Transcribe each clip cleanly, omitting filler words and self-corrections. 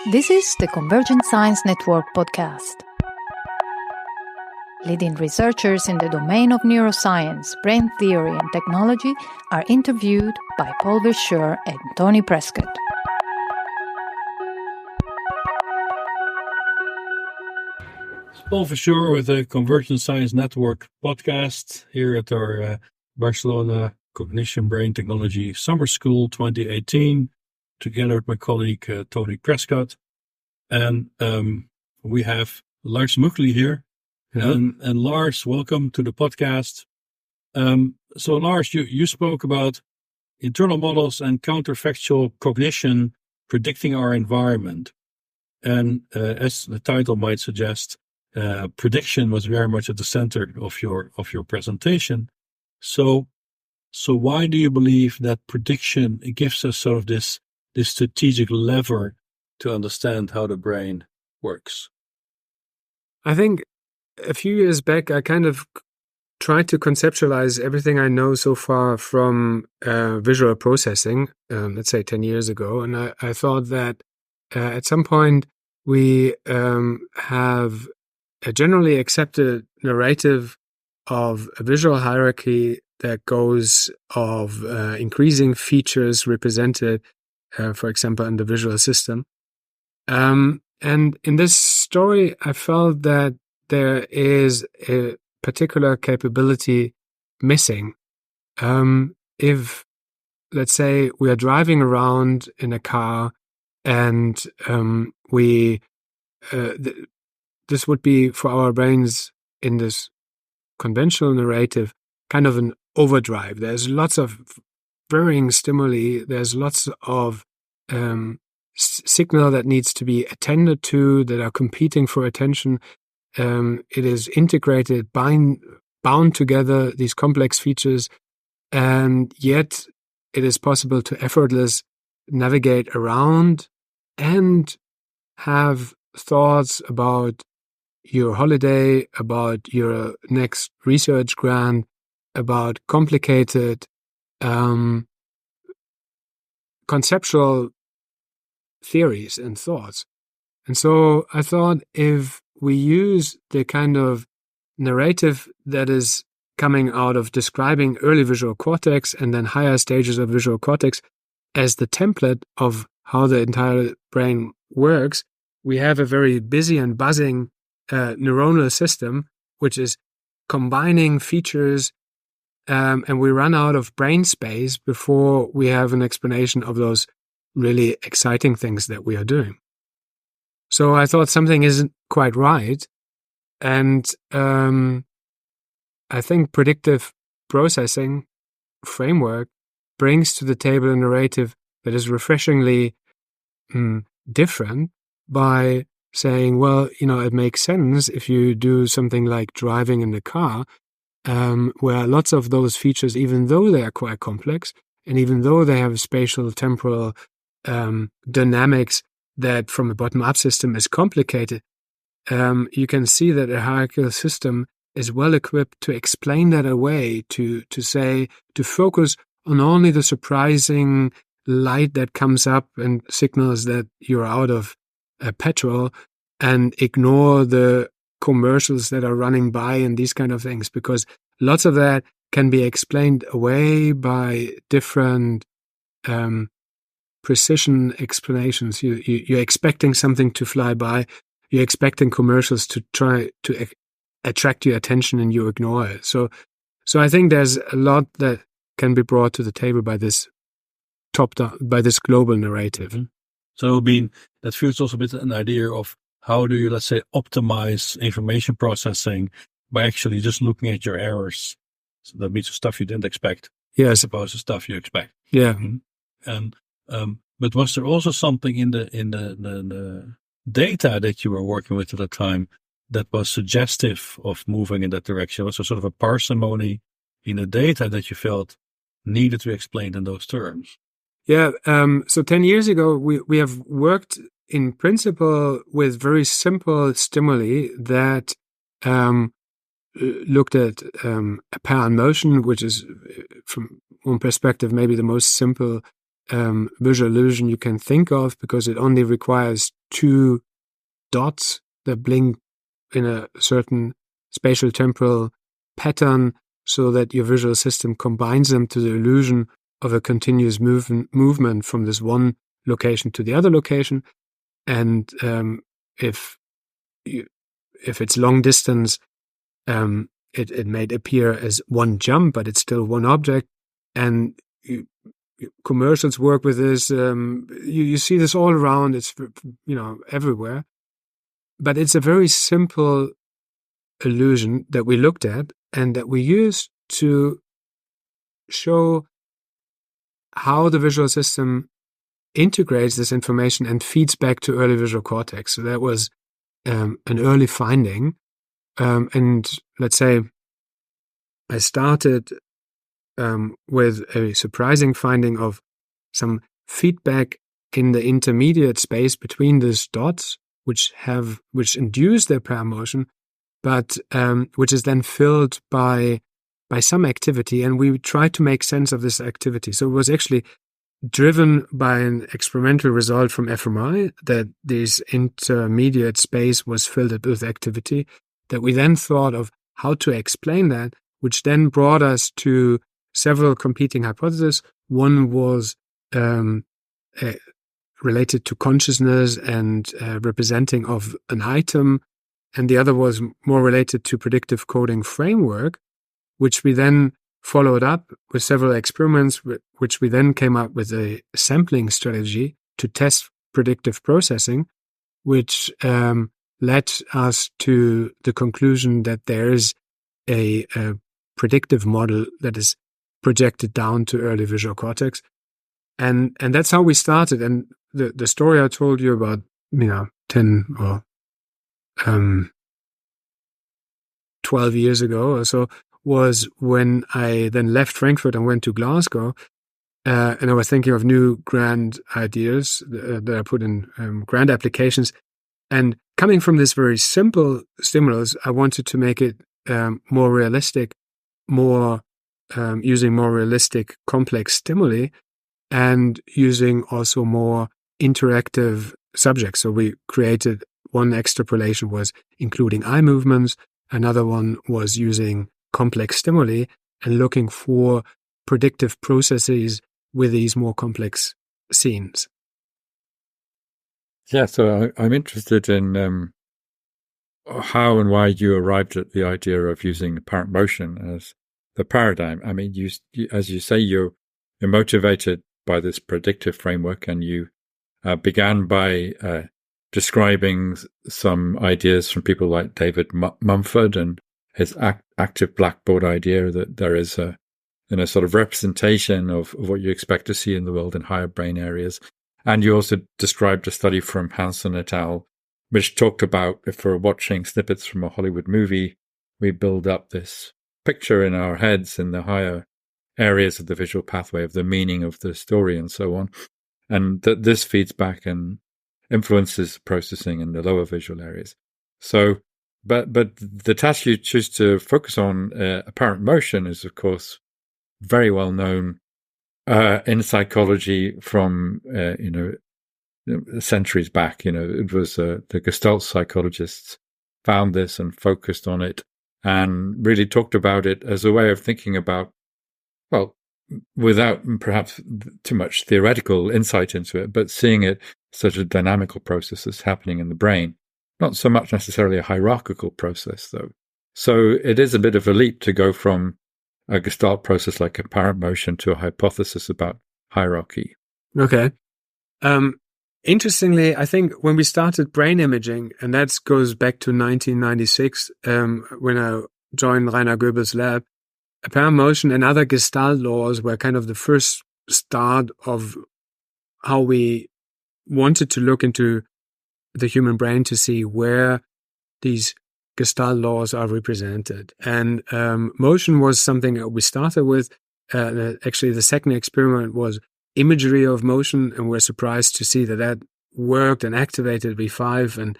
This is the Convergent Science Network podcast. Leading researchers in the domain of neuroscience, brain theory, and technology are interviewed by Paul Verschure and Tony Prescott. It's Paul Verschure with the Convergent Science Network podcast here at our Barcelona Cognition Brain Technology Summer School 2018, together with my colleague Tony Prescott. And we have Lars Muckli here. And Lars, welcome to the podcast. So Lars, you spoke about internal models and counterfactual cognition predicting our environment. And as the title might suggest, prediction was very much at the center of your presentation. So why do you believe that prediction gives us sort of this strategic lever to understand how the brain works? I think a few years back, I kind of tried to conceptualize everything I know so far from visual processing, let's say 10 years ago. And I thought that at some point we have a generally accepted narrative of a visual hierarchy that goes of increasing features represented, for example, in the visual system. And in this story, I felt that there is a particular capability missing. If, let's say, we are driving around in a car and this would be for our brains in this conventional narrative kind of an overdrive. There's lots of varying stimuli. There's lots of signal that needs to be attended to, that are competing for attention. It is integrated, bound together, these complex features, and yet it is possible to effortlessly navigate around and have thoughts about your holiday, about your next research grant, about complicated conceptual theories and thoughts. And so I thought if we use the kind of narrative that is coming out of describing early visual cortex and then higher stages of visual cortex as the template of how the entire brain works, we have a very busy and buzzing neuronal system, which is combining features, and we run out of brain space before we have an explanation of those really exciting things that we are doing. So I thought something isn't quite right. And I think predictive processing framework brings to the table a narrative that is refreshingly different by saying, well, it makes sense if you do something like driving in the car, where lots of those features, even though they are quite complex, and even though they have spatial, temporal dynamics that from a bottom-up system is complicated, you can see that a hierarchical system is well equipped to explain that away, to focus on only the surprising light that comes up and signals that you're out of petrol, and ignore the commercials that are running by and these kind of things, because lots of that can be explained away by different precision explanations. You're expecting something to fly by, you're expecting commercials to try to attract your attention, and you ignore it. So I think there's a lot that can be brought to the table by this top-down, by this global narrative. So, that feels also a bit an idea of how do you, let's say, optimize information processing by actually just looking at your errors. So that means the stuff you didn't expect, as opposed to stuff you expect. Yeah. And but was there also something in the data that you were working with at the time that was suggestive of moving in that direction? Was there sort of a parsimony in the data that you felt needed to be explained in those terms? Yeah. So 10 years ago, we have worked in principle with very simple stimuli that looked at apparent motion, which is, from one perspective, maybe the most simple visual illusion you can think of, because it only requires 2 dots that blink in a certain spatial temporal pattern so that your visual system combines them to the illusion of a continuous movement from this one location to the other location. And if it's long distance, it may appear as one jump, but it's still one object. And commercials work with this. You see this all around. It's, everywhere. But it's a very simple illusion that we looked at and that we used to show how the visual system integrates this information and feeds back to early visual cortex. So that was an early finding. And let's say I started with a surprising finding of some feedback in the intermediate space between these dots, which induce their pair motion, but which is then filled by some activity, and we tried to make sense of this activity. So it was actually driven by an experimental result from fMRI that this intermediate space was filled with activity, that we then thought of how to explain that, which then brought us to several competing hypotheses. One was related to consciousness and representing of an item, and the other was more related to predictive coding framework, which we then followed up with several experiments, which we then came up with a sampling strategy to test predictive processing, which led us to the conclusion that there is a predictive model that is projected down to early visual cortex. And that's how we started. And the story I told you about, 10 or 12 years ago or so, was when I then left Frankfurt and went to Glasgow, and I was thinking of new grand ideas that I put in grand applications. And coming from this very simple stimulus, I wanted to make it more realistic, using more realistic complex stimuli, and using also more interactive subjects. So we created one extrapolation was including eye movements, another one was using complex stimuli and looking for predictive processes with these more complex scenes. Yeah, so I'm interested in how and why you arrived at the idea of using apparent motion as the paradigm. I mean, you as you say, you're motivated by this predictive framework, and you began by describing some ideas from people like David Mumford and his active blackboard idea that there is a sort of representation of what you expect to see in the world in higher brain areas. And you also described a study from Hansen et al., which talked about if we're watching snippets from a Hollywood movie, we build up this picture in our heads in the higher areas of the visual pathway of the meaning of the story and so on. And that this feeds back and influences processing in the lower visual areas. So, but the task you choose to focus on, apparent motion, is of course very well known in psychology from centuries back. It was the Gestalt psychologists found this and focused on it and really talked about it as a way of thinking about, well, without perhaps too much theoretical insight into it, but seeing it such a dynamical process that's happening in the brain. Not so much necessarily a hierarchical process, though. So it is a bit of a leap to go from a Gestalt process like apparent motion to a hypothesis about hierarchy. Okay. Interestingly, I think when we started brain imaging, and that goes back to 1996, when I joined Rainer Goebel's lab, apparent motion and other Gestalt laws were kind of the first start of how we wanted to look into the human brain to see where these Gestalt laws are represented. And motion was something that we started with. Actually, the second experiment was imagery of motion, and we're surprised to see that worked and activated V5.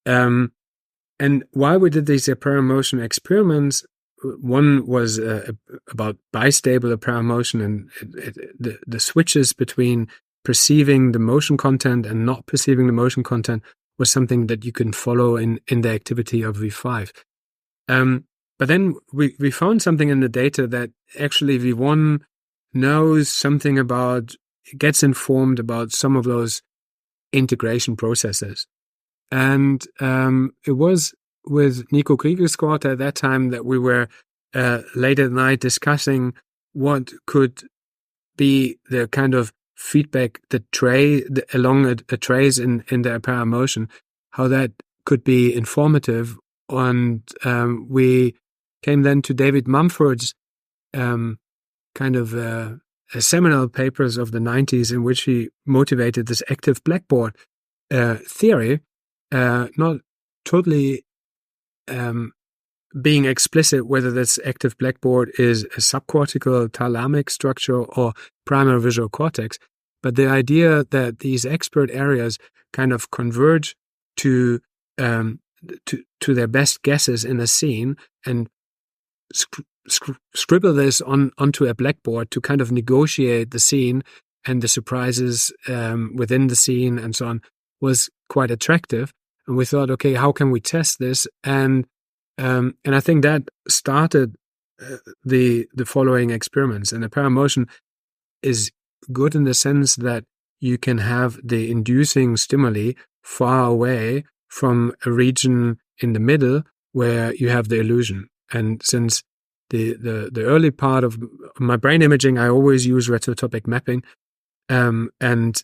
And why we did these apparent motion experiments one was about bistable apparent motion, and the switches between perceiving the motion content and not perceiving the motion content was something that you can follow in the activity of V5. But then we found something in the data that actually V1 knows something about, gets informed about some of those integration processes. And it was with Nico Krieger's squad at that time that we were late at night discussing what could be the kind of feedback, the tray along a trace in the apparent motion, how that could be informative. And we came then to David Mumford's kind of seminal papers of the 90s, in which he motivated this active blackboard theory, not totally being explicit whether this active blackboard is a subcortical thalamic structure or primary visual cortex, but the idea that these expert areas kind of converge to their best guesses in a scene and scribble this onto a blackboard to kind of negotiate the scene and the surprises within the scene and so on was quite attractive. And we thought, okay, how can we test this? And I think that started the following experiments. And apparent motion is good in the sense that you can have the inducing stimuli far away from a region in the middle where you have the illusion. And since the early part of my brain imaging, I always use retrotopic mapping, and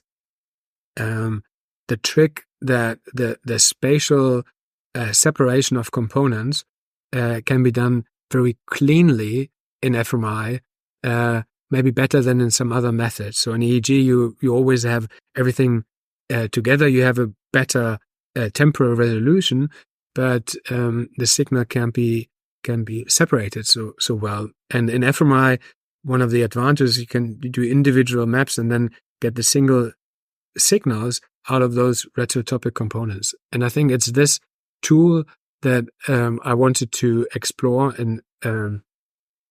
the trick that the spatial separation of components can be done very cleanly in fMRI, maybe better than in some other methods. So in EEG, you always have everything together. You have a better temporal resolution, but the signal can be separated so well. And in fMRI, one of the advantages, you can do individual maps and then get the single signals out of those retrotopic components. And I think it's this tool that I wanted to explore and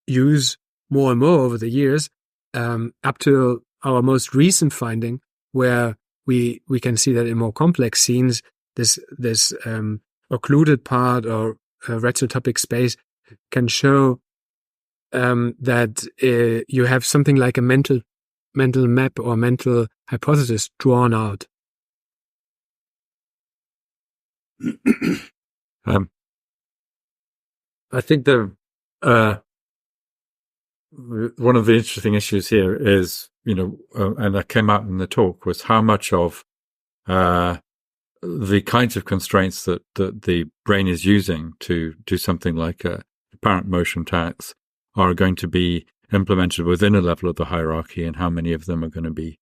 use more and more over the years, up to our most recent finding, where we can see that in more complex scenes, this occluded part or retrotopic space can show that you have something like a mental map or mental hypothesis drawn out. I think one of the interesting issues here is, and that came out in the talk, was how much of the kinds of constraints that the brain is using to do something like apparent motion tax are going to be implemented within a level of the hierarchy, and how many of them are going to be,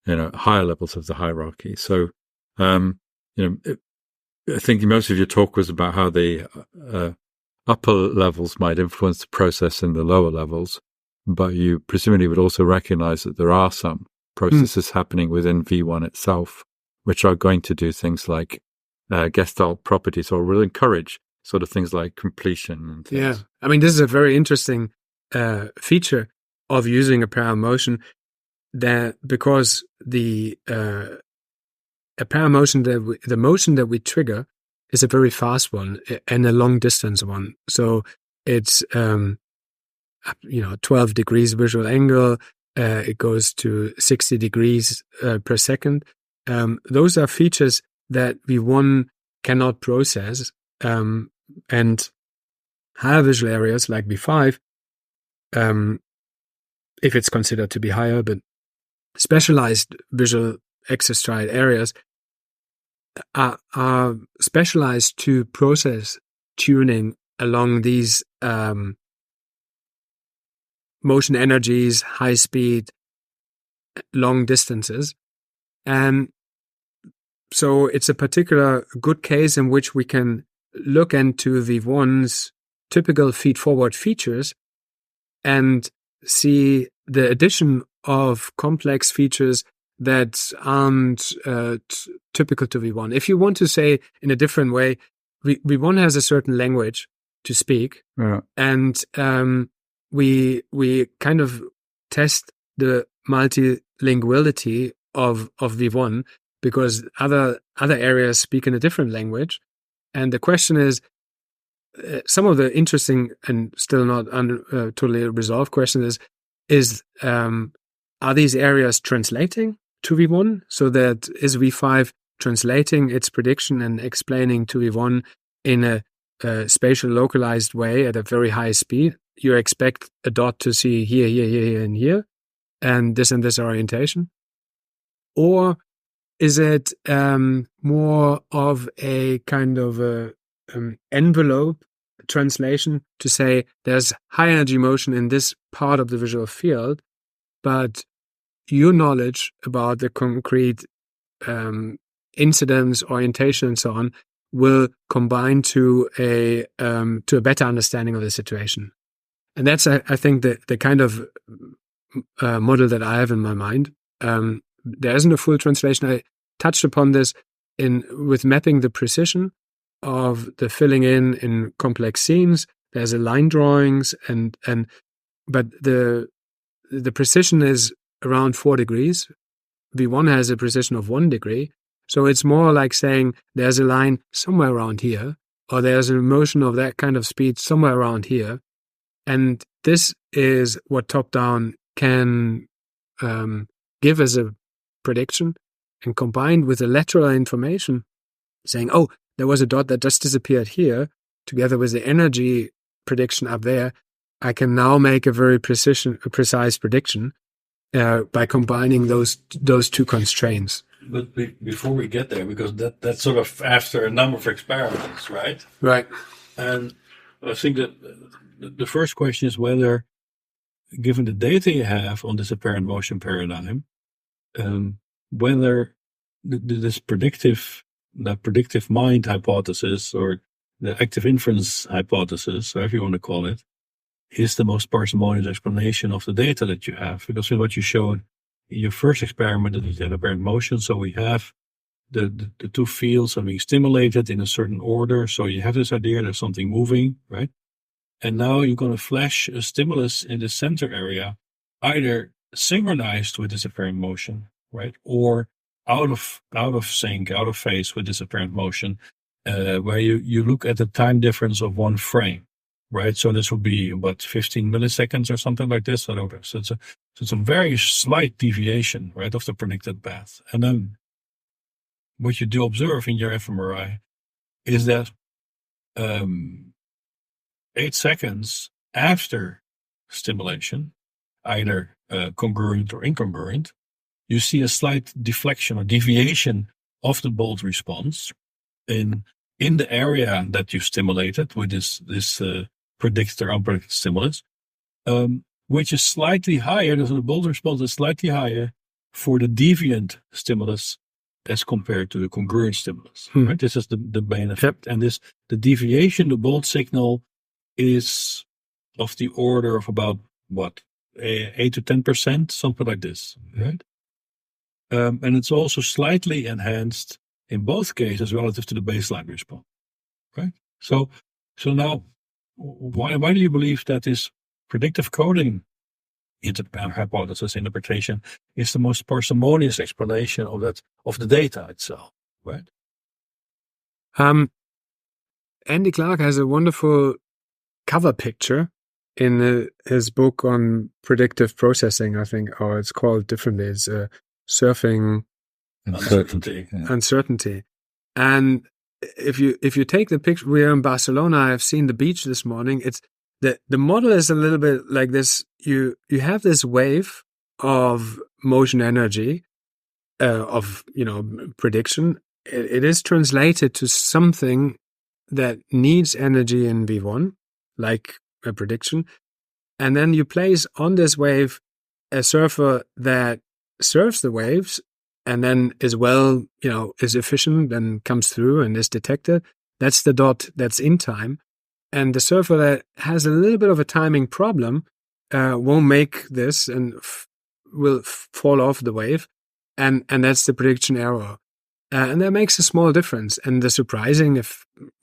higher levels of the hierarchy. So, I think most of your talk was about how the upper levels might influence the process in the lower levels, but you presumably would also recognize that there are some processes happening within V1 itself, which are going to do things like Gestalt properties, or will encourage sort of things like completion and things. Yeah, I mean, this is a very interesting feature of using apparent motion, that because the apparent motion, the motion that we trigger is a very fast one and a long distance one. So it's 12 degrees visual angle. It goes to 60 degrees per second. Those are features that V1 cannot process, and higher visual areas like V5, if it's considered to be higher, but specialized visual access striate areas are specialized to process tuning along these motion energies, high speed, long distances. And so it's a particular good case in which we can look into V1's typical feed-forward features and see the addition of complex features that aren't typical to V1. If you want to say in a different way, V1 has a certain language to speak. Yeah. And we kind of test the multilinguality of V1 because other areas speak in a different language. And the question is, some of the interesting and still not totally resolved question is are these areas translating to V1? So that is V5 translating its prediction and explaining to V1 in a spatial localized way at a very high speed? You expect a dot to see here, here, here, here, and this orientation? Or is it more of a kind of a envelope translation to say there's high energy motion in this part of the visual field, but your knowledge about the concrete incidence, orientation, and so on will combine to a better understanding of the situation? And that's, I think, the kind of model that I have in my mind. There isn't a full translation. I touched upon this with mapping the precision of the filling in complex scenes. There's a line drawings but the precision is around 4 degrees. V1 has a precision of 1 degree. So it's more like saying there's a line somewhere around here, or there's a motion of that kind of speed somewhere around here. And this is what top-down can give as a prediction, and combined with the lateral information, saying, oh, there was a dot that just disappeared here, together with the energy prediction up there, I can now make a very precise prediction by combining those two constraints. But before we get there, because that's sort of after a number of experiments, right? Right. And I think that the first question is whether, given the data you have on this apparent motion paradigm, whether this predictive mind hypothesis, or the active inference hypothesis, however you want to call it, is the most parsimonious explanation of the data that you have. Because what you showed in your first experiment is that apparent motion. So we have the two fields are being stimulated in a certain order. So you have this idea there's something moving, right? And now you're going to flash a stimulus in the center area, either synchronized with this apparent motion, right? Or out of sync, out of phase with this apparent motion, where you look at the time difference of one frame, right? So this would be about 15 milliseconds or something like this. So it's a very slight deviation, right, of the predicted path. And then what you do observe in your fMRI is that 8 seconds after stimulation, either congruent or incongruent, you see a slight deflection or deviation of the bolt response in the area that you stimulated with this predicted or unpredicted stimulus, which is slightly higher. So the bolt response is slightly higher for the deviant stimulus as compared to the congruent stimulus. Right? This is the main effect. And the deviation, the bolt signal, is of the order of about 8 to 10%, something like this, right? And it's also slightly enhanced in both cases relative to the baseline response, right? So now, why do you believe that this predictive coding hypothesis interpretation is the most parsimonious explanation of the data itself, right? Andy Clark has a wonderful cover picture in his book on predictive processing, I think, or it's called differently. It's Surfing Uncertainty. And if you take the picture, we are in Barcelona. I've seen the beach this morning. It's the model is a little bit like this. You have this wave of motion energy of prediction. It is translated to something that needs energy in V1, like a prediction, and then you place on this wave a surfer that surfs the waves and then is efficient and comes through and is detected. That's the dot that's in time. And the surfer that has a little bit of a timing problem won't make this and will fall off the wave. And that's the prediction error. And that makes a small difference. And the surprising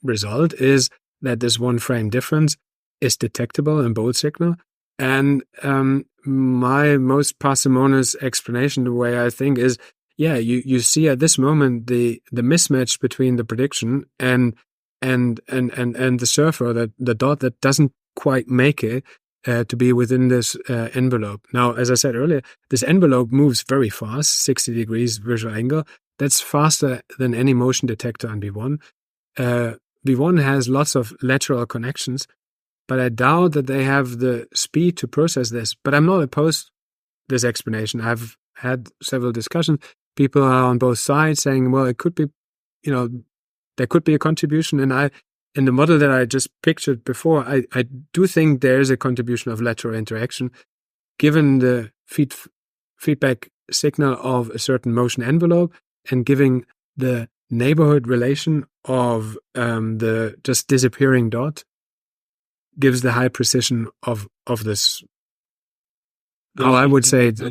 result is that this one frame difference is detectable in both signal. And my most parsimonious explanation, the way I think, is, you see at this moment the mismatch between the prediction and the surfer, that the dot that doesn't quite make it to be within this envelope. Now, as I said earlier, this envelope moves very fast, 60 degrees visual angle. That's faster than any motion detector on V1. V1 has lots of lateral connections, but I doubt that they have the speed to process this. But I'm not opposed to this explanation. I've had several discussions. People are on both sides saying, well, it could be, there could be a contribution. And in the model that I just pictured before, I do think there is a contribution of lateral interaction, given the feedback signal of a certain motion envelope and giving the neighborhood relation of the just disappearing dot gives the high precision of this. How I would say the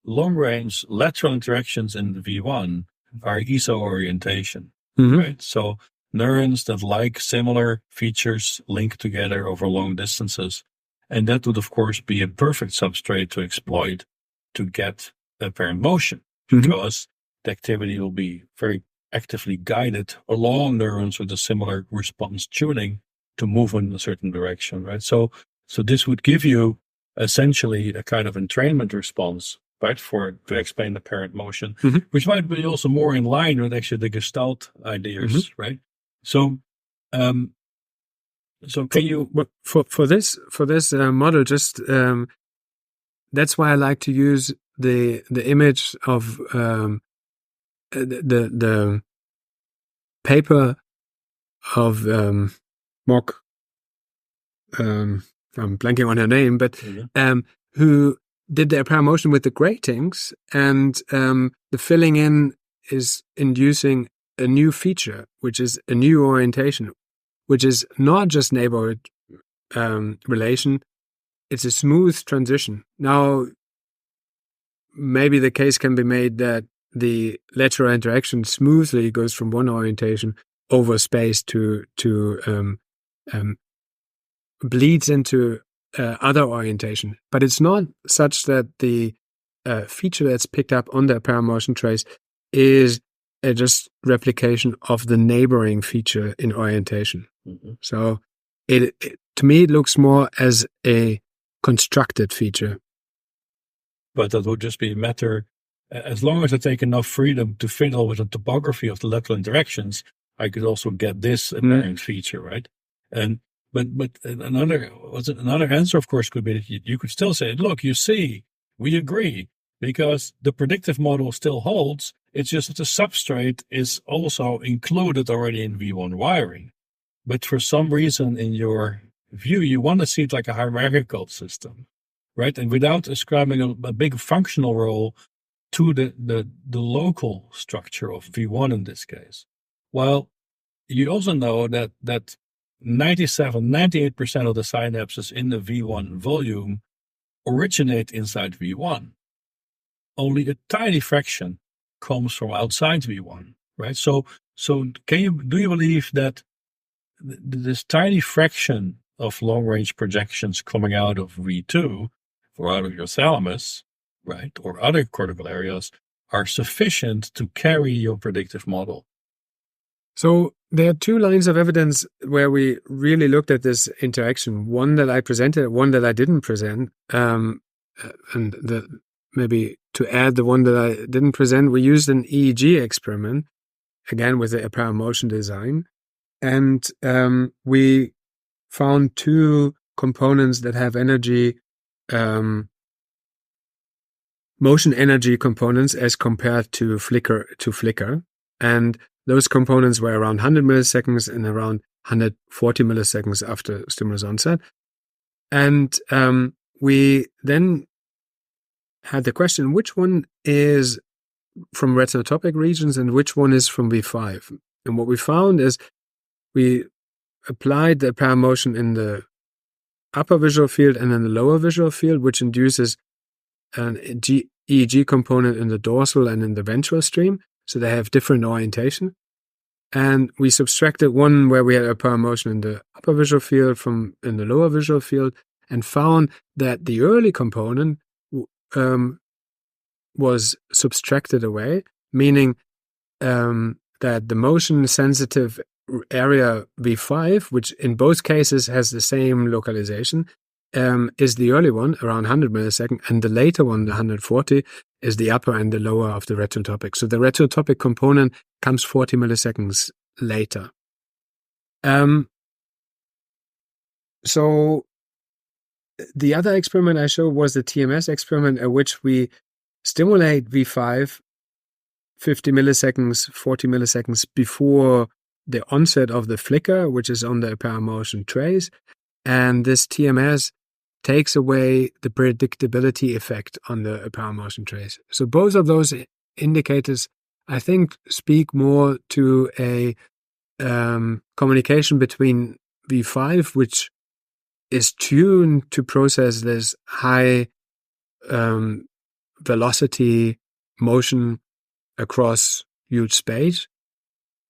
long range lateral interactions in the V1 are iso orientation, right? So neurons that like similar features link together over long distances, and that would of course be a perfect substrate to exploit to get apparent motion, because the activity will be very actively guided along neurons with a similar response tuning to move in a certain direction, right? So this would give you essentially a kind of entrainment response, right, to explain apparent motion, which might be also more in line with actually the Gestalt ideas, right? So, can you for this model, just that's why I like to use the image of the paper of Mock. I'm blanking on her name, but who did the apparent motion with the gratings, and the filling in is inducing a new feature, which is a new orientation, which is not just neighborhood relation, it's a smooth transition. Now, maybe the case can be made that the lateral interaction smoothly goes from one orientation over space to bleeds into other orientation. But it's not such that the feature that's picked up on the apparent motion trace is a just replication of the neighboring feature in orientation. So it to me, it looks more as a constructed feature. But that would just be a matter, as long as I take enough freedom to fiddle with the topography of the lateral interactions, I could also get this apparent feature, right? But another answer, of course, could be that you could still say, look, you see, we agree, because the predictive model still holds. It's just that the substrate is also included already in V1 wiring. But for some reason in your view, you want to see it like a hierarchical system, right? And without ascribing a big functional role to the local structure of V1 in this case. Well, you also know that 98% of the synapses in the V1 volume originate inside V1. Only a tiny fraction comes from outside V1, right? So do you believe that this tiny fraction of long-range projections coming out of V2 or out of your thalamus, right, or other cortical areas are sufficient to carry your predictive model? So there are two lines of evidence where we really looked at this interaction. One that I presented, one that I didn't present. Maybe to add the one that I didn't present, we used an EEG experiment, again with the apparent motion design. And we found two components that have energy, motion energy components as compared to flicker. And those components were around 100 milliseconds and around 140 milliseconds after stimulus onset. And we then had the question, which one is from retinotopic regions and which one is from V5? And what we found is we applied the apparent motion in the upper visual field and in the lower visual field, which induces an EEG component in the dorsal and in the ventral stream. So they have different orientation. and we subtracted one where we had apparent motion in the upper visual field from in the lower visual field, and found that the early component was subtracted away, meaning that the motion sensitive area V5, which in both cases has the same localization, is the early one, around 100 milliseconds, and the later one, the 140, is the upper and the lower of the retrotopic. So the retrotopic component comes 40 milliseconds later. So the other experiment I showed was the TMS experiment, at which we stimulate V5 50 milliseconds, 40 milliseconds before the onset of the flicker, which is on the apparent motion trace. And this TMS takes away the predictability effect on the apparent motion trace. So both of those indicators, I think, speak more to a communication between V5, which is tuned to process this high velocity motion across huge space,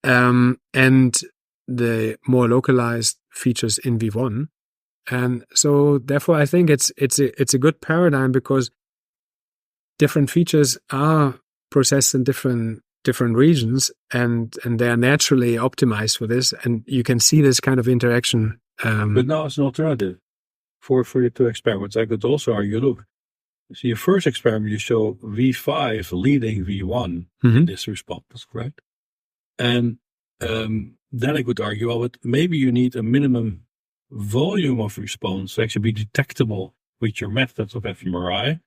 and the more localized features in V1. And so therefore I think it's a good paradigm, because different features are processed in different regions, and they are naturally optimized for this, and you can see this kind of interaction. But now it's an alternative for the two experiments. I could also argue, look, so your first experiment, you show V5 leading V1 in this response, correct? And then I could argue, well, but maybe you need a minimum volume of response to actually be detectable with your methods of fMRI.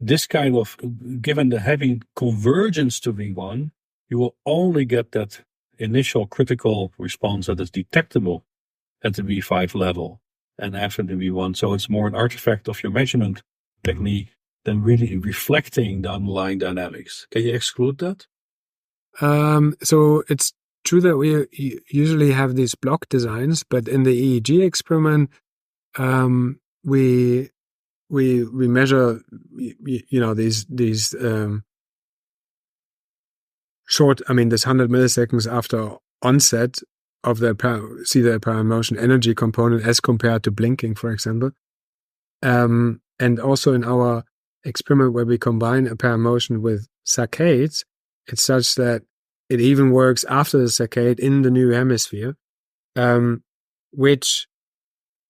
This kind of, given the having convergence to V1, you will only get that initial critical response that is detectable at the V5 level and after the V1. So it's more an artifact of your measurement technique than really reflecting the underlying dynamics. Can you exclude that? So it's true that we usually have these block designs, but in the EEG experiment, we measure, these short. I mean, this 100 milliseconds after onset of the apparent motion energy component as compared to blinking, for example. And also in our experiment where we combine apparent motion with saccades, it's such that it even works after the saccade in the new hemisphere, which,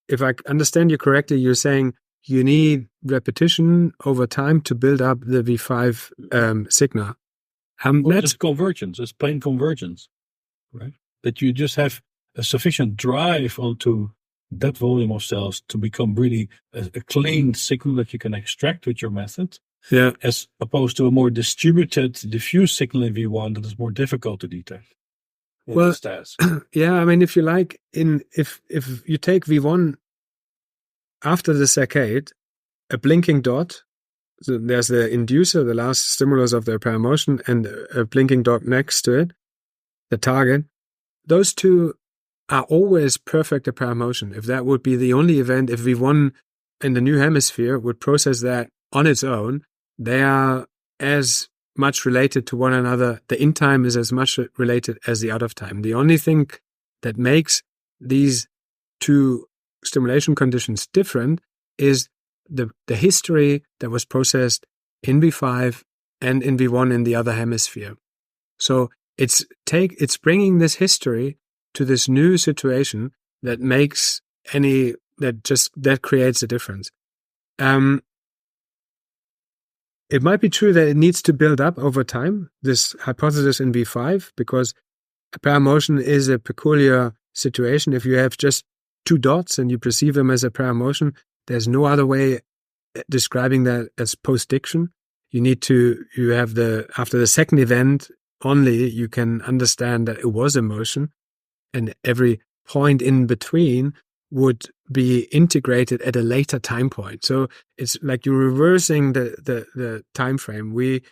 if I understand you correctly, you're saying you need repetition over time to build up the V5 signal. Well, just convergence, it's plain convergence, right? That you just have a sufficient drive onto that volume of cells to become really a clean signal that you can extract with your method, as opposed to a more distributed, diffuse signal in V1 that is more difficult to detect. Well, yeah, I mean, if you like, if you take V1 after the saccade, a blinking dot, so there's the inducer, the last stimulus of the apparent motion, and a blinking dot next to it, the target. Those two are always perfect apparent motion. If that would be the only event, if V1 in the new hemisphere would process that on its own, they are as much related to one another. The in time is as much related as the out of time. The only thing that makes these two stimulation conditions different is the history that was processed in V5 and in V1 in the other hemisphere. So it's bringing this history to this new situation that makes that creates a difference. It might be true that it needs to build up over time, this hypothesis in V5, because apparent motion is a peculiar situation. If you have just two dots and you perceive them as apparent motion, there's no other way describing that as post-diction. You have after the second event only, you can understand that it was a motion, and every point in between would be integrated at a later time point. So it's like you're reversing the time frame. We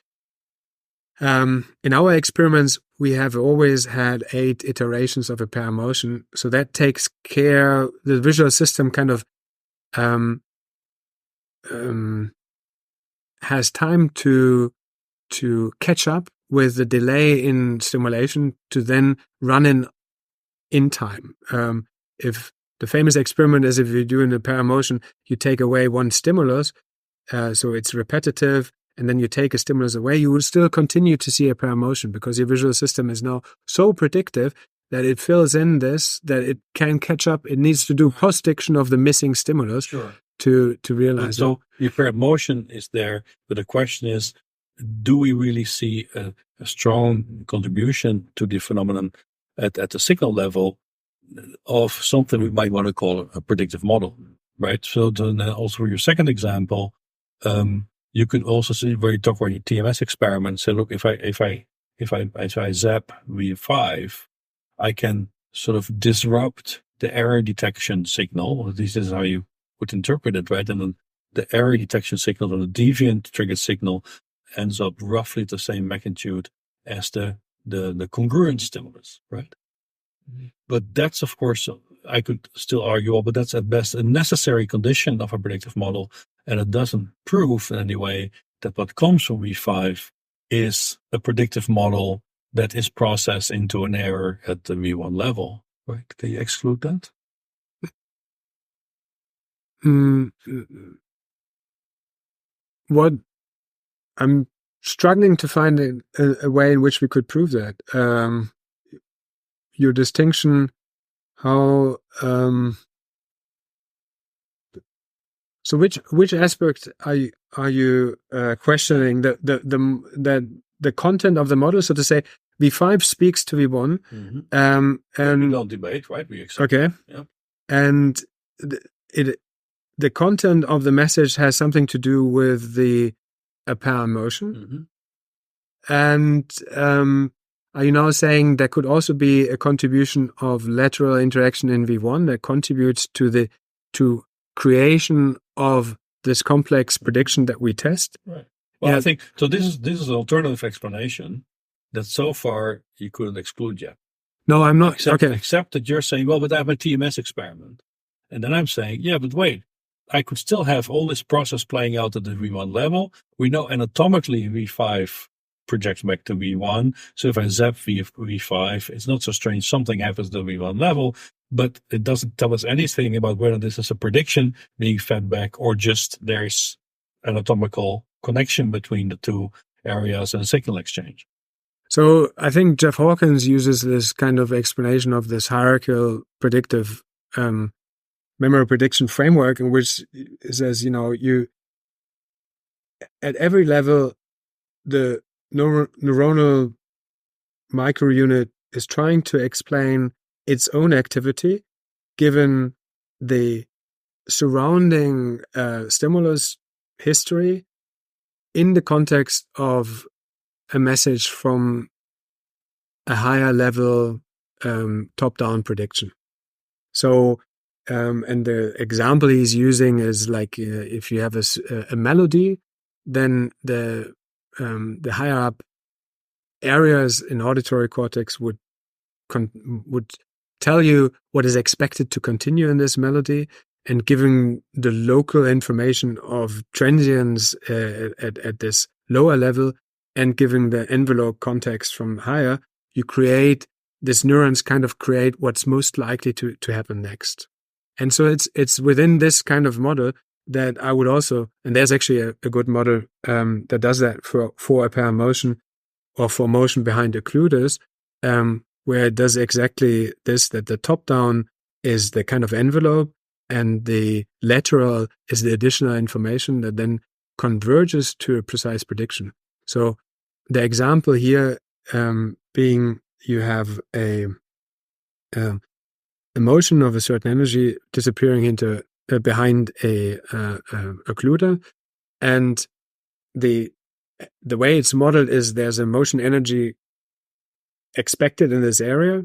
in our experiments, we have always had 8 iterations of apparent motion. So that takes care, the visual system kind of has time to catch up with the delay in stimulation to then run in time. If the famous experiment is if you do in a pair motion, you take away one stimulus, so it's repetitive, and then you take a stimulus away, you will still continue to see a pair motion because your visual system is now so predictive that it fills in this, that it can catch up. It needs to do post-diction of the missing stimulus to realize. So your pair motion is there, but the question is, do we really see a strong contribution to the phenomenon at the signal level of something we might want to call a predictive model, right? So then also for your second example, you could also see where you talk about your TMS experiment. Say, look, if I zap V5, I can sort of disrupt the error detection signal. This is how you would interpret it, right? And then the error detection signal or the deviant triggered signal ends up roughly the same magnitude as the congruent stimulus, right? But that's, of course, I could still argue, but that's at best a necessary condition of a predictive model, and it doesn't prove in any way that what comes from V5 is a predictive model that is processed into an error at the V1 level, right? Can you exclude that? What I'm struggling to find a way in which we could prove that. Your distinction, how so which aspect are you questioning the content of the model? So to say, V5 speaks to V1, and we don't debate, right? We accept. Okay, yeah. And the content of the message has something to do with the apparent motion, and are you now saying there could also be a contribution of lateral interaction in V1 that contributes to creation of this complex prediction that we test? Right. Well, yeah. I think so. This is an alternative explanation that so far you couldn't exclude yet. No, I'm not. Except that you're saying, well, but I have a TMS experiment, and then I'm saying, yeah, but wait, I could still have all this process playing out at the V1 level. We know anatomically V5 projects back to V1. So if I zap V5, it's not so strange. Something happens at the V1 level, but it doesn't tell us anything about whether this is a prediction being fed back or just there's anatomical connection between the two areas and a signal exchange. So I think Jeff Hawkins uses this kind of explanation of this hierarchical predictive memory prediction framework, in which it says, you at every level, the neuronal microunit is trying to explain its own activity given the surrounding stimulus history in the context of a message from a higher level top-down prediction. So, and the example he's using is like if you have a melody, then the higher up areas in auditory cortex would tell you what is expected to continue in this melody, and giving the local information of transients at this lower level, and giving the envelope context from higher, you create these neurons kind of create what's most likely to happen next. And so it's within this kind of model that I would also, and there's actually a good model that does that for apparent motion or for motion behind occluders, where it does exactly this, that the top-down is the kind of envelope and the lateral is the additional information that then converges to a precise prediction. So the example here being you have a motion of a certain energy disappearing into behind a occluder, and the way it's modeled is there's a motion energy expected in this area,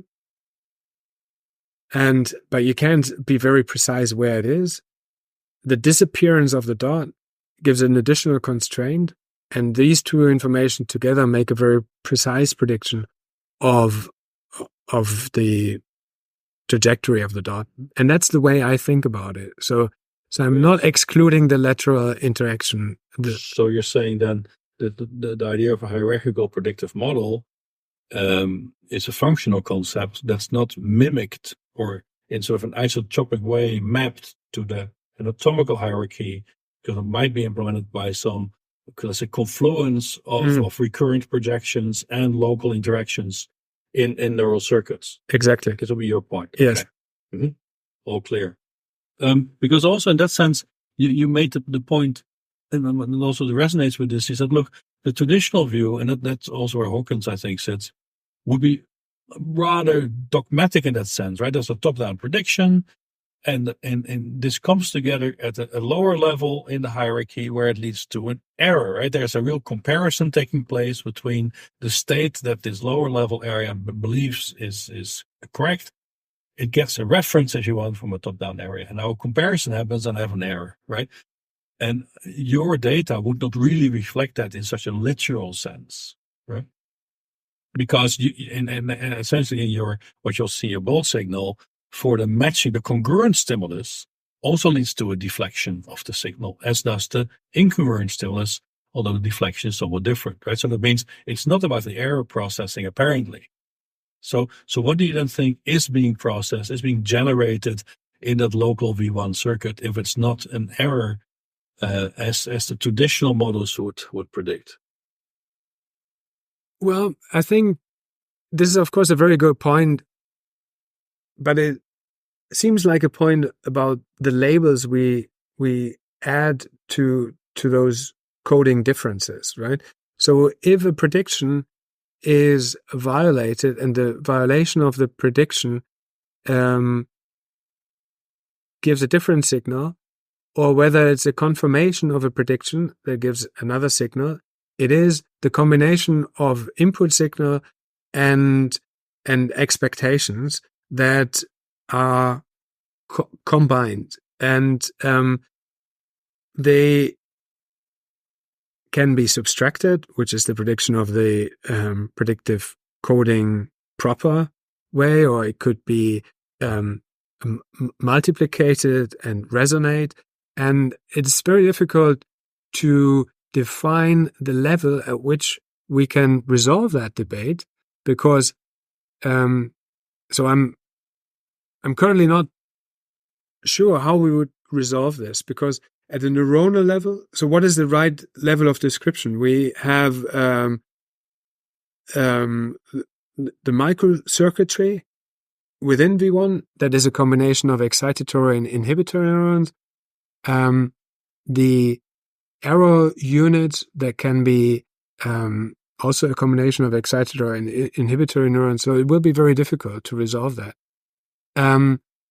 but you can't be very precise where it is. The disappearance of the dot gives an additional constraint, and these two information together make a very precise prediction of the trajectory of the dot. And that's the way I think about it. So I'm not excluding the lateral interaction. So you're saying then the idea of a hierarchical predictive model is a functional concept that's not mimicked or in sort of an isotropic way mapped to the anatomical hierarchy, because it might be implemented by some, let's say, confluence of recurrent projections and local interactions in neural circuits. Exactly. This will be your point. Yes. Okay. All clear. Because also in that sense, you made the point, and also it resonates with this, is that, look, the traditional view, and that's also where Hawkins, I think, sits, would be rather dogmatic in that sense, right? There's a top-down prediction, and this comes together at a lower level in the hierarchy where it leads to an error, right? There's a real comparison taking place between the state that this lower level area believes is correct. It gets a reference, if you want, from a top-down area, and now a comparison happens and I have an error, right? And your data would not really reflect that in such a literal sense, right? Because and essentially in what you'll see, a bold signal for the matching, the congruent stimulus also leads to a deflection of the signal, as does the incongruent stimulus, although the deflection is somewhat different, right? So that means it's not about the error processing, apparently. So what do you then think is being processed, is being generated in that local V1 circuit if it's not an error as the traditional models would predict? Well, I think this is, of course, a very good point, but it seems like a point about the labels we add to those coding differences, right? So if a prediction is violated and the violation of the prediction gives a different signal, or whether it's a confirmation of a prediction that gives another signal, it is the combination of input signal and expectations that are combined, and they can be subtracted, which is the prediction of the predictive coding proper way, or it could be multiplicated and resonate. And it's very difficult to define the level at which we can resolve that debate, because so I'm currently not sure how we would resolve this, because at the neuronal level, so what is the right level of description? We have the microcircuitry within V1 that is a combination of excitatory and inhibitory neurons. The error units that can be also a combination of excitatory and inhibitory neurons. So it will be very difficult to resolve that.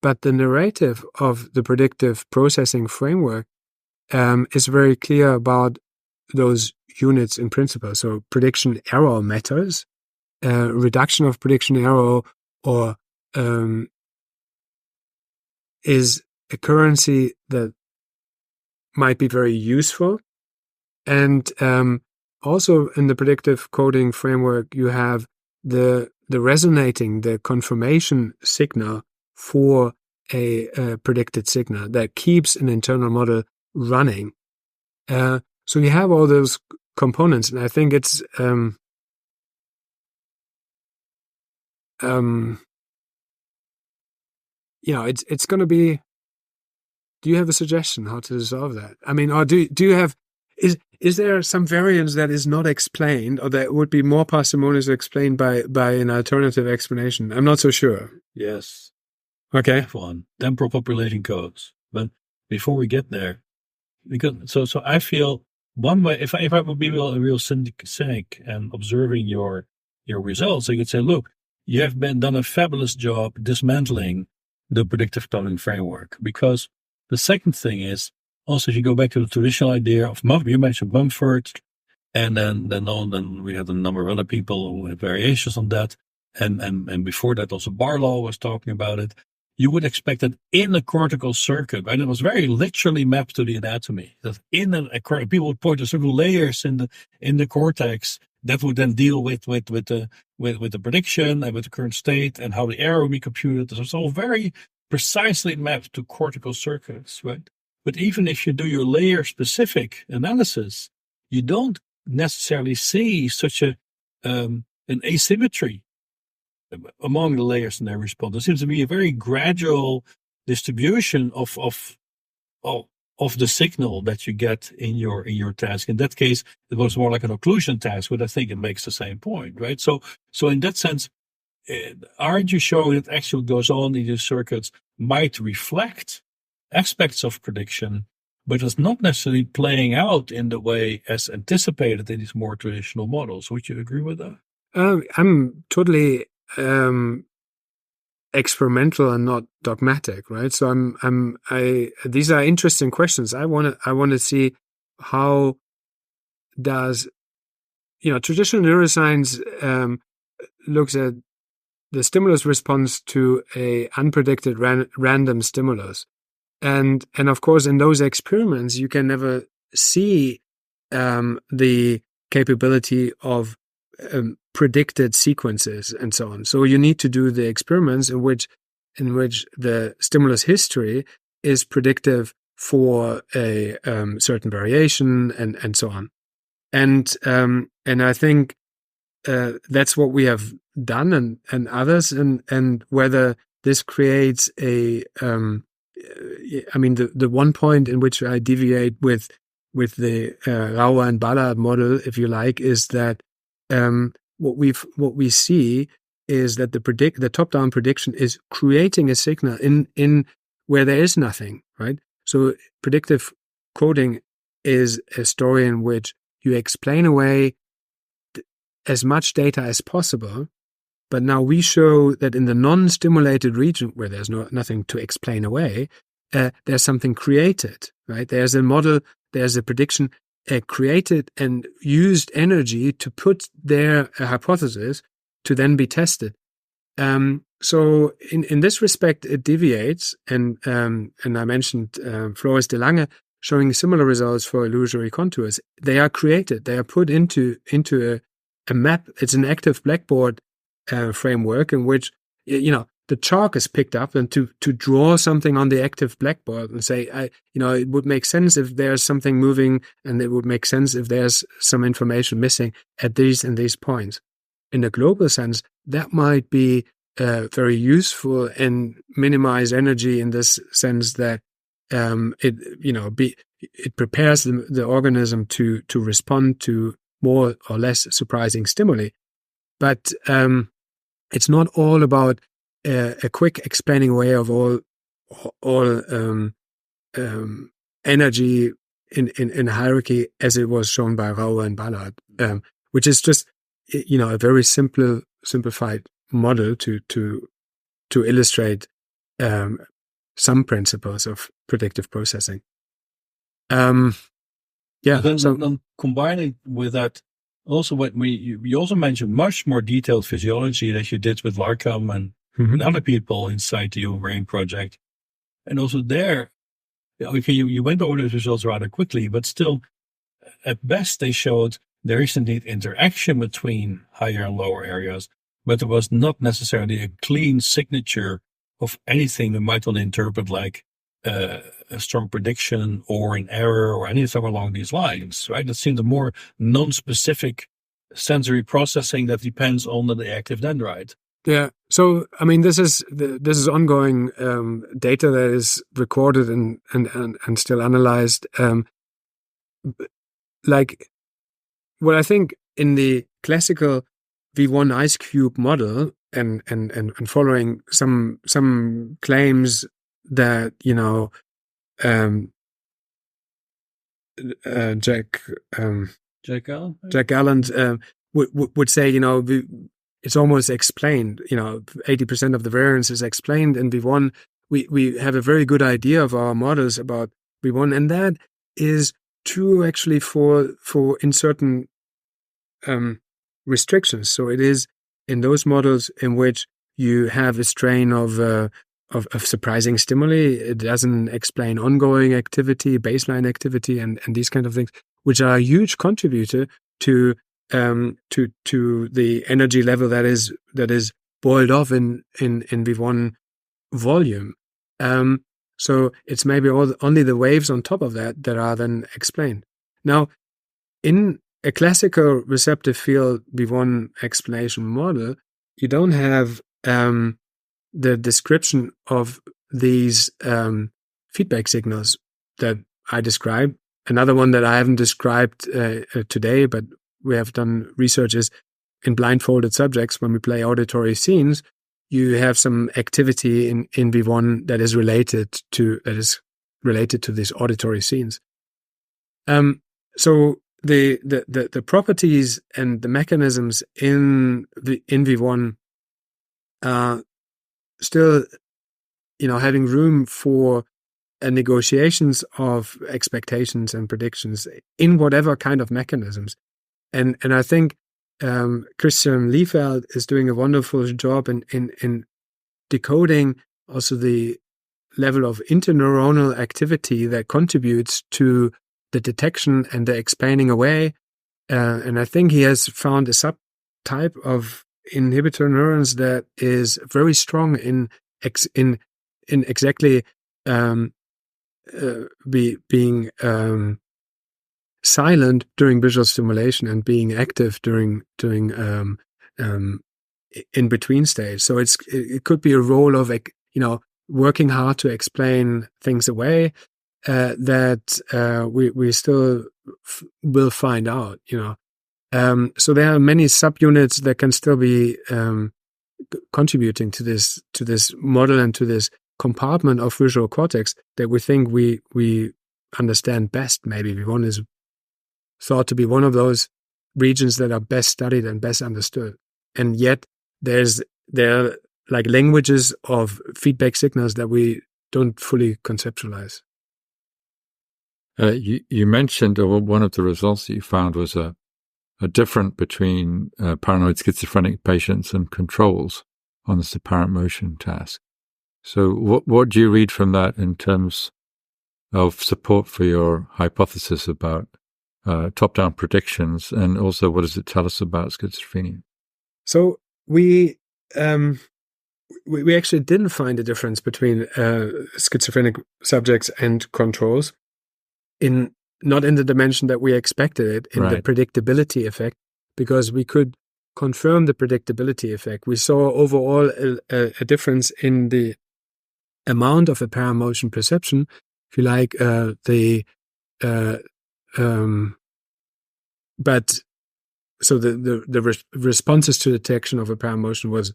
But the narrative of the predictive processing framework is very clear about those units in principle. So prediction error matters. Reduction of prediction error or is a currency that might be very useful. And also in the predictive coding framework, you have the resonating, the confirmation signal for a predicted signal that keeps an internal model running. So you have all those components, and I think it's it's going to be. Do you have a suggestion how to resolve that? I mean, or do you have? Is there some variance that is not explained, or that would be more parsimoniously explained by an alternative explanation? I'm not so sure. Yes. Okay. One temporal populating codes, but before we get there, because so I feel one way, if I would be a real cynic and observing your results, I could say, look, you have done a fabulous job dismantling the predictive coding framework. Because the second thing is also, if you go back to the traditional idea of you mentioned Mumford, and then we had a number of other people who had variations on that, and before that also Barlow was talking about it. You would expect that in a cortical circuit, right? It was very literally mapped to the anatomy. That in people would point to certain layers in the cortex that would then deal with the prediction and with the current state and how the error would be computed. So it's all very precisely mapped to cortical circuits, right? But even if you do your layer specific analysis, you don't necessarily see such an asymmetry among the layers in their response. There seems to be a very gradual distribution of the signal that you get in your task. In that case, it was more like an occlusion task, but I think it makes the same point, right? So in that sense, aren't you showing that actually what goes on in these circuits might reflect aspects of prediction, but it's not necessarily playing out in the way as anticipated in these more traditional models? Would you agree with that? I'm totally experimental and not dogmatic, right? So these are interesting questions. I want to see how does, traditional neuroscience looks at the stimulus response to a unpredicted random stimulus. And of course, in those experiments, you can never see the capability of predicted sequences and so on. So you need to do the experiments in which the stimulus history is predictive for a certain variation and so on. And I think that's what we have done and others, and whether this creates a the one point in which I deviate with the Rauer and Ballard model, if you like, is that what we see is that the top-down prediction is creating a signal in where there is nothing, right? So predictive coding is a story in which you explain away as much data as possible, but now we show that in the non-stimulated region where there's nothing to explain away, there's something created, right? There's a model, there's a prediction, created and used energy to put their hypothesis to then be tested. So in this respect, it deviates, and I mentioned Flores de Lange showing similar results for illusory contours. They are created, they are put into a map. It's an active blackboard framework in which the chalk is picked up, and to draw something on the active blackboard and say, it would make sense if there's something moving, and it would make sense if there's some information missing at these and these points. In a global sense, that might be very useful and minimize energy in this sense that it prepares the organism to respond to more or less surprising stimuli. But it's not all about a quick explaining away of all energy in hierarchy, as it was shown by Rauer and Ballard, which is just a very simplified model to illustrate some principles of predictive processing. Then combining with that, also what you also mentioned much more detailed physiology that you did with Larkham and other people inside the Human Brain Project. And also there, you went over those results rather quickly, but still, at best, they showed there is indeed interaction between higher and lower areas, but there was not necessarily a clean signature of anything we might want to interpret like a strong prediction or an error or anything along these lines, right? It seemed a more non-specific sensory processing that depends on the active dendrite. Yeah. So, this is ongoing data that is recorded and still analyzed. What I think in the classical V1 ice cube model and following some claims that Jack Gallant would say it's almost explained. 80% of the variance is explained in V1. We have a very good idea of our models about V1, and that is true actually for in certain restrictions. So it is in those models in which you have a strain of surprising stimuli. It doesn't explain ongoing activity, baseline activity, and these kind of things, which are a huge contributor to the energy level that is boiled off in V1 volume. So it's maybe only the waves on top of that are then explained. Now, in a classical receptive field V1 explanation model, you don't have the description of these feedback signals that I described. Another one that I haven't described today, but we have done research, is in blindfolded subjects. When we play auditory scenes, you have some activity in V1 that is related to these auditory scenes. So the properties and the mechanisms in V1 are still, having room for negotiations of expectations and predictions in whatever kind of mechanisms. And I think Christian Liefeld is doing a wonderful job in decoding also the level of interneuronal activity that contributes to the detection and the explaining away. And I think he has found a subtype of inhibitor neurons that is very strong in exactly being silent during visual stimulation and being active during in between stage. So it could be a role of working hard to explain things away that we still will find out. So there are many subunits that can still be contributing to this model and to this compartment of visual cortex that we think we understand best. Maybe V1 is thought to be one of those regions that are best studied and best understood. And yet there are like languages of feedback signals that we don't fully conceptualize. You mentioned, or one of the results that you found was a difference between paranoid schizophrenic patients and controls on this apparent motion task. So what do you read from that in terms of support for your hypothesis about top-down predictions, and also what does it tell us about schizophrenia? So we actually didn't find a difference between schizophrenic subjects and controls, not in the dimension that we expected it, in the predictability effect, because we could confirm the predictability effect. We saw overall a difference in the amount of apparent motion perception, if you like, but so the responses to detection of apparent motion was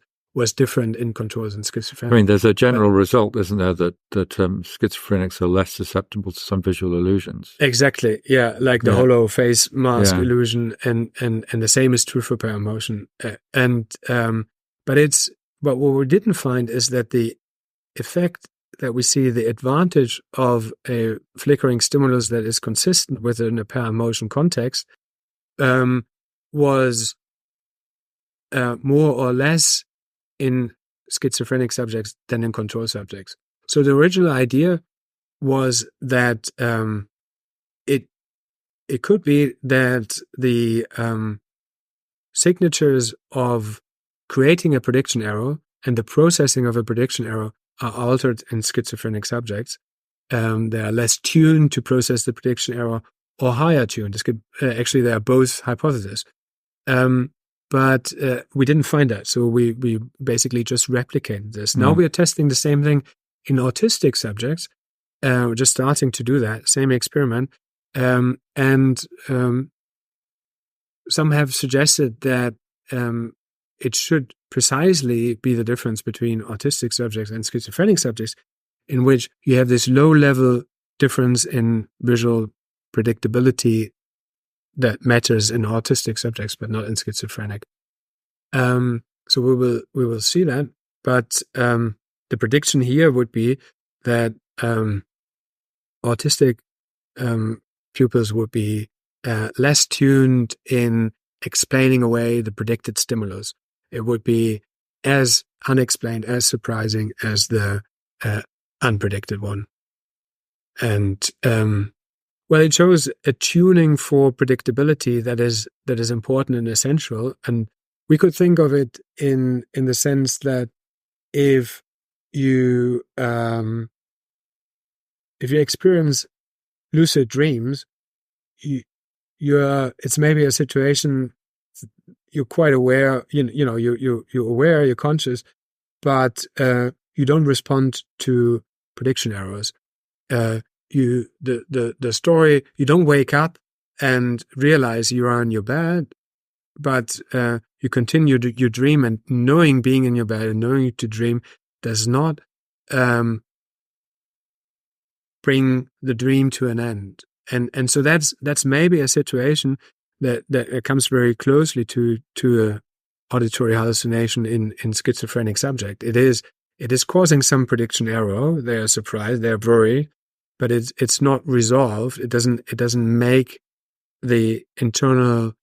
different in controls and schizophrenia. I mean, there's a general result, isn't there, that schizophrenics are less susceptible to some visual illusions. Exactly, yeah, like the hollow face mask illusion, and the same is true for apparent motion. But what we didn't find is that the effect that we see, the advantage of a flickering stimulus that is consistent with an apparent motion context, was more or less in schizophrenic subjects than in control subjects. So the original idea was that it could be that the signatures of creating a prediction error and the processing of a prediction error are altered in schizophrenic subjects. They are less tuned to process the prediction error, or higher tuned. This could actually, they are both hypotheses. But we didn't find that, so we basically just replicated this. Now we are testing the same thing in autistic subjects. We're just starting to do that, same experiment. And some have suggested that it should precisely be the difference between autistic subjects and schizophrenic subjects, in which you have this low-level difference in visual predictability that matters in autistic subjects, but not in schizophrenic. So we will see that. But the prediction here would be that autistic pupils would be less tuned in explaining away the predicted stimulus. It would be as unexplained, as surprising as the unpredicted one. And it shows a tuning for predictability that is important and essential. And we could think of it in the sense that if you experience lucid dreams, it's maybe a situation you're quite aware, you're aware, you're conscious, but you don't respond to prediction errors. The story, you don't wake up and realize you are in your bed, but you continue your dream, and knowing being in your bed and knowing to dream does not bring the dream to an end. And so that's maybe a situation that comes very closely to a auditory hallucination in schizophrenic subject. It is causing some prediction error. They are surprised, they are worried, but it's not resolved. It doesn't make the internal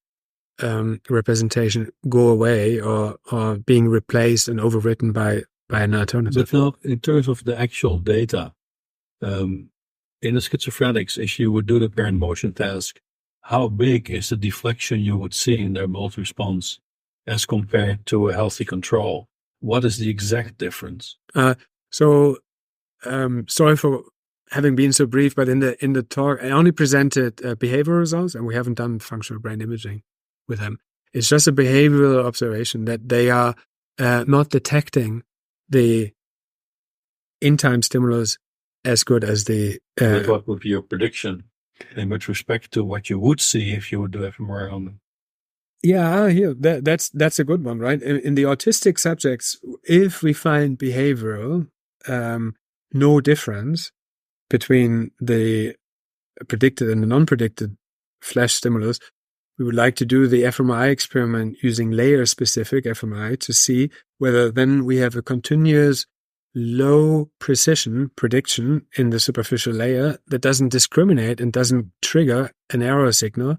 representation go away or being replaced and overwritten by an alternative. But now, in terms of the actual data, in the schizophrenics, if you would do the parent motion task, how big is the deflection you would see in their mold response as compared to a healthy control? What is the exact difference? Sorry for having been so brief, but in the talk, I only presented behavioral results, and we haven't done functional brain imaging with them. It's just a behavioral observation that they are not detecting the in-time stimulus as good as the... But what would be your prediction in with respect to what you would see if you would do fMRI on them? Yeah, that's a good one, right? In the autistic subjects, if we find behavioral, no difference between the predicted and the non-predicted flash stimulus, we would like to do the fMRI experiment using layer-specific fMRI to see whether then we have a continuous low precision prediction in the superficial layer that doesn't discriminate and doesn't trigger an error signal.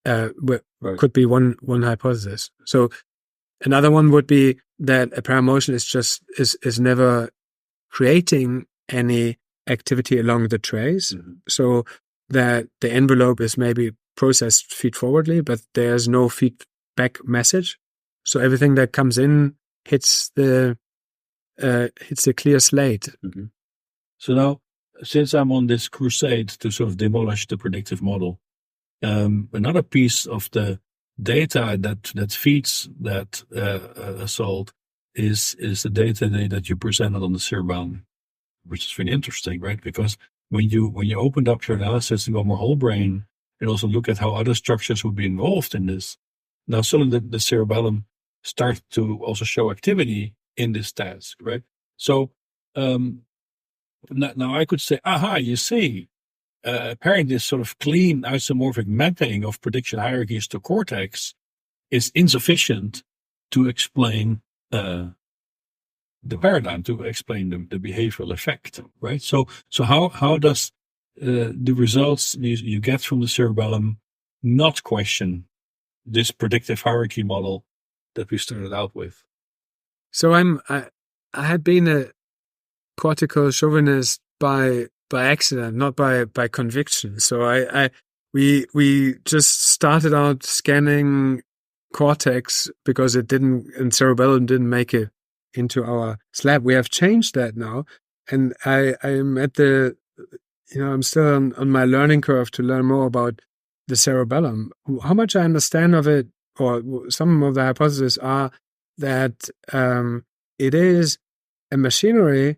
Right. Could be one hypothesis. So another one would be that apparent motion is never creating any activity along the trace, so that the envelope is maybe processed feed-forwardly, but there's no feedback message. So everything that comes in hits the clear slate. Mm-hmm. So now, since I'm on this crusade to sort of demolish the predictive model, another piece of the data that feeds that assault is the data that you presented on the cerebellum, which is really interesting, right? Because when you opened up your analysis and go more whole brain and also look at how other structures would be involved in this, now suddenly the cerebellum starts to also show activity in this task, right? So now I could say, aha, you see, apparently this sort of clean isomorphic mapping of prediction hierarchies to cortex is insufficient to explain the paradigm, to explain the behavioral effect, right? So how does the results you get from the cerebellum not question this predictive hierarchy model that we started out with? So I had been a cortical chauvinist by accident, not by conviction. So we just started out scanning cortex because it didn't, and cerebellum didn't make it into our slab. We have changed that now, and I'm at the, I'm still on my learning curve to learn more about the cerebellum. How much I understand of it, or some of the hypotheses are that it is a machinery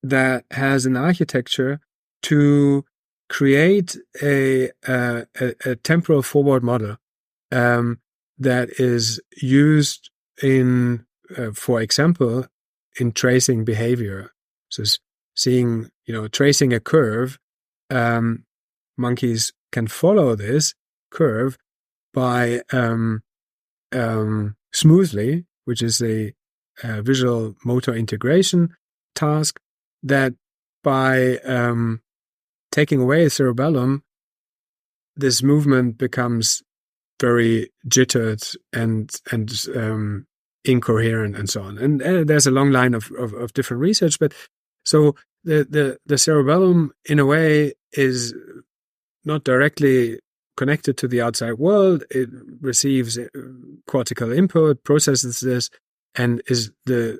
that has an architecture to create a temporal forward model that is used in, for example, in tracing behavior. So seeing, tracing a curve, monkeys can follow this curve by smoothly, which is a visual motor integration task, that by taking away the cerebellum, this movement becomes very jittered and incoherent and so on. And there's a long line of different research, but so the cerebellum in a way is not directly connected to the outside world. It receives cortical input, processes this, and is the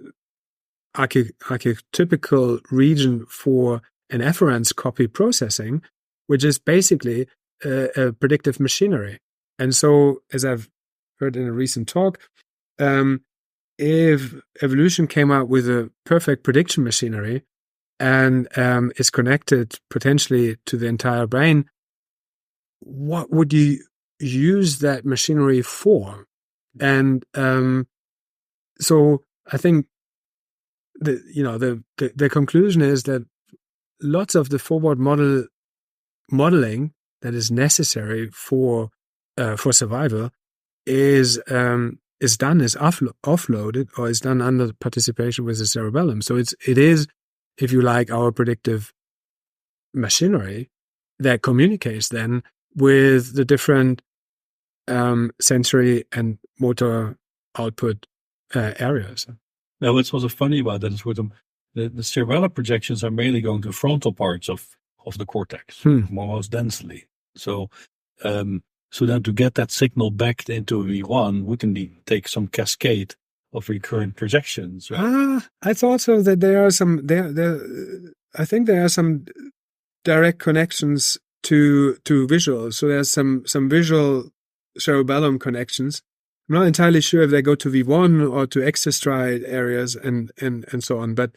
archetypical region for an afferents copy processing, which is basically predictive machinery. And so, as I've heard in a recent talk, if evolution came out with a perfect prediction machinery and is connected potentially to the entire brain, what would you use that machinery for? And so I think the conclusion is that lots of the forward modeling that is necessary for survival is offloaded or is done under participation with the cerebellum. So it is, if you like, our predictive machinery that communicates then with the different sensory and motor output areas. Now, what's also funny about that is with them, the cerebellar projections are mainly going to frontal parts of the cortex, most densely. So, so then to get that signal back into V1, we can take some cascade of recurrent projections. Right? I thought so that there are some I think there are some direct connections to visual. So there's some visual cerebellum connections. I'm not entirely sure if they go to V1 or to extrastriate areas and so on. But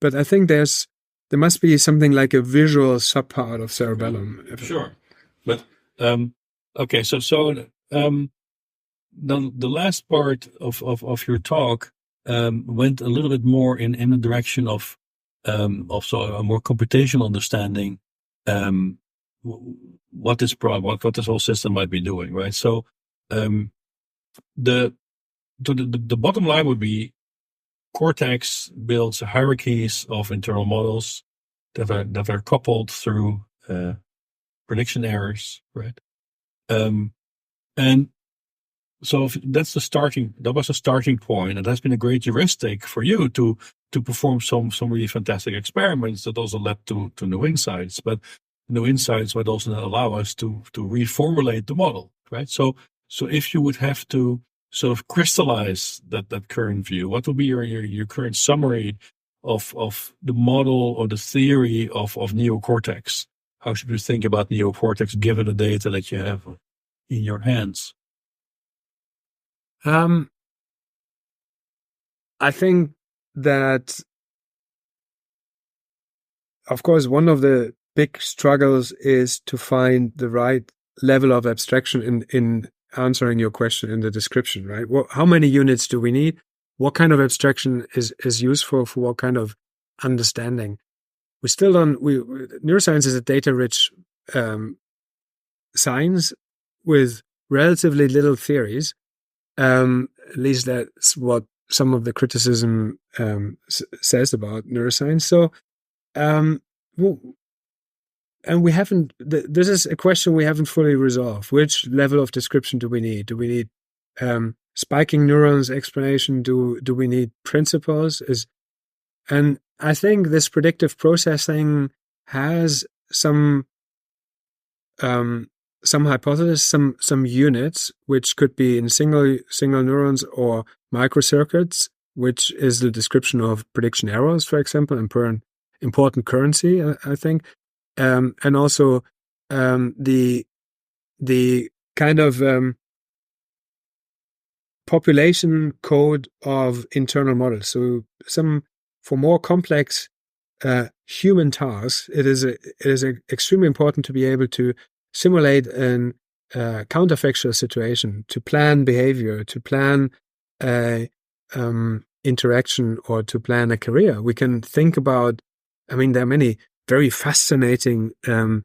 I think there must be something like a visual subpart of cerebellum. Sure. But okay, so the last part of your talk went a little bit more in the direction of also a more computational understanding what this whole system might be doing, right? So the bottom line would be cortex builds hierarchies of internal models that are coupled through prediction errors, right? And so that was a starting point, and that's been a great heuristic for you to perform some really fantastic experiments that also led to new insights. But new insights might also allow us to reformulate the model, right? So if you would have to sort of crystallize that current view, what would be your current summary of the model or the theory of neocortex? How should we think about neocortex given the data that you have in your hands? I think that, of course, one of the big struggles is to find the right level of abstraction in answering your question in the description, right? How many units do we need? What kind of abstraction is useful for what kind of understanding? We still don't. Neuroscience is a data-rich science with relatively little theories. At least that's what some of the criticism says about neuroscience. So, and we haven't. This is a question we haven't fully resolved. Which level of description do we need? Do we need spiking neurons explanation? Do we need principles? And I think this predictive processing has some hypothesis, some units, which could be in single neurons or microcircuits, which is the description of prediction errors, for example, important currency, I think, and also the kind of population code of internal models. So for more complex human tasks, it is extremely important to be able to simulate an counterfactual situation, to plan behavior, to plan interaction, or to plan a career. We can think about. I mean, there are many very fascinating how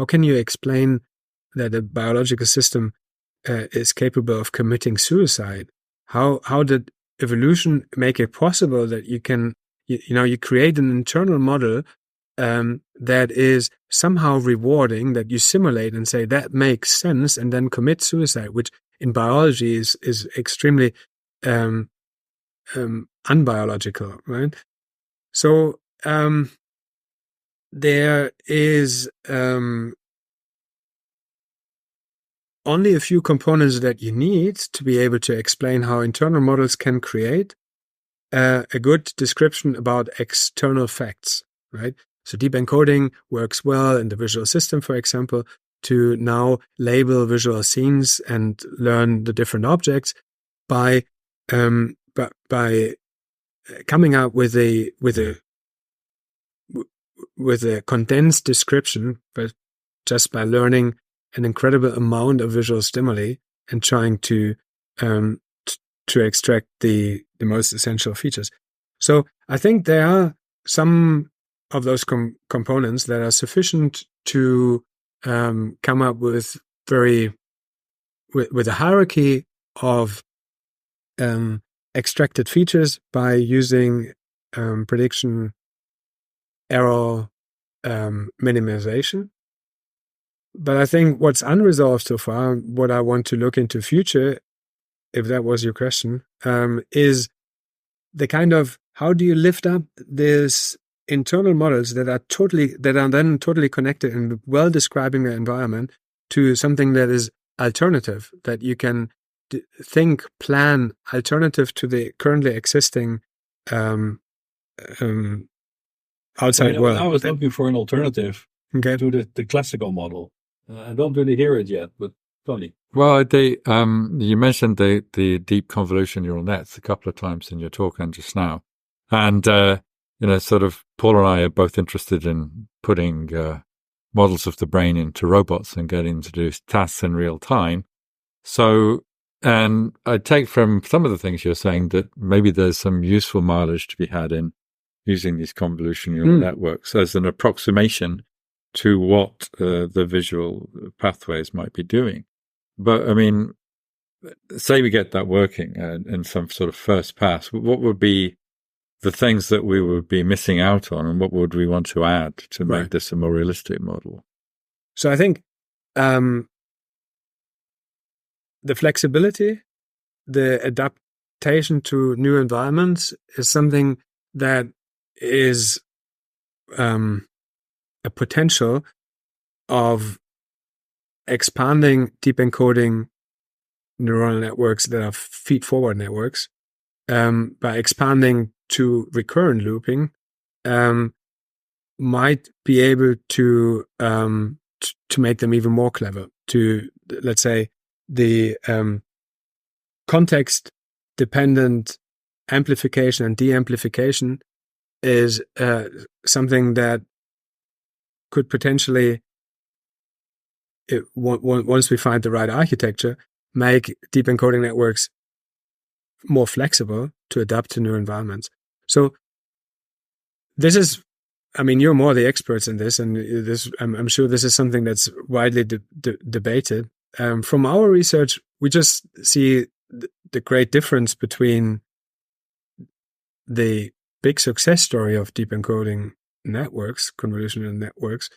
can you explain that a biological system is capable of committing suicide? How did evolution make it possible that you can you create an internal model that is somehow rewarding, that you simulate and say that makes sense, and then commit suicide, which in biology is extremely unbiological, right? So there is only a few components that you need to be able to explain how internal models can create a good description about external facts, right? So deep encoding works well in the visual system, for example, to now label visual scenes and learn the different objects by coming up with a condensed description, but just by learning an incredible amount of visual stimuli and trying to extract the most essential features. So I think there are some of those components that are sufficient to come up with a hierarchy of extracted features by using prediction error minimization. But I think what's unresolved so far, what I want to look into future, if that was your question, is the kind of how do you lift up this internal models that are then totally connected and well describing the environment to something that is alternative, that you can plan alternative to the currently existing outside world. I was looking for an alternative to the classical model. I don't really hear it yet, but Tony. Well, you mentioned the deep convolution neural nets a couple of times in your talk and just now. And, sort of Paul and I are both interested in putting models of the brain into robots and getting to do tasks in real time. So, and I take from some of the things you're saying that maybe there's some useful mileage to be had in using these convolution neural networks as an approximation to what the visual pathways might be doing. But I mean, say we get that working in some sort of first pass, what would be the things that we would be missing out on, and what would we want to add to make this a more realistic model? So I think the flexibility, the adaptation to new environments is something that is a potential of expanding deep encoding neuronal networks that are feed-forward networks by expanding to recurrent looping might be able to make them even more clever. To, let's say, the context-dependent amplification and de-amplification is something that could potentially, once we find the right architecture, make deep encoding networks more flexible to adapt to new environments. So this is, I mean, you're more the experts in this, and I'm sure this is something that's widely debated. From our research, we just see the great difference between the big success story of deep encoding networks, convolutional networks,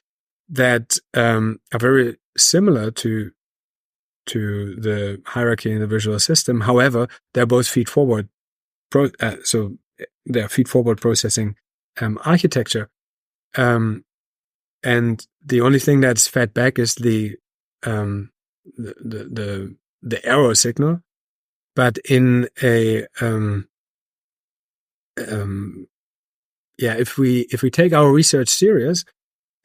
that are very similar to the hierarchy in the visual system. However, they're both feed-forward, so they're feed-forward processing architecture, and the only thing that's fed back is the error signal. But in a if we take our research serious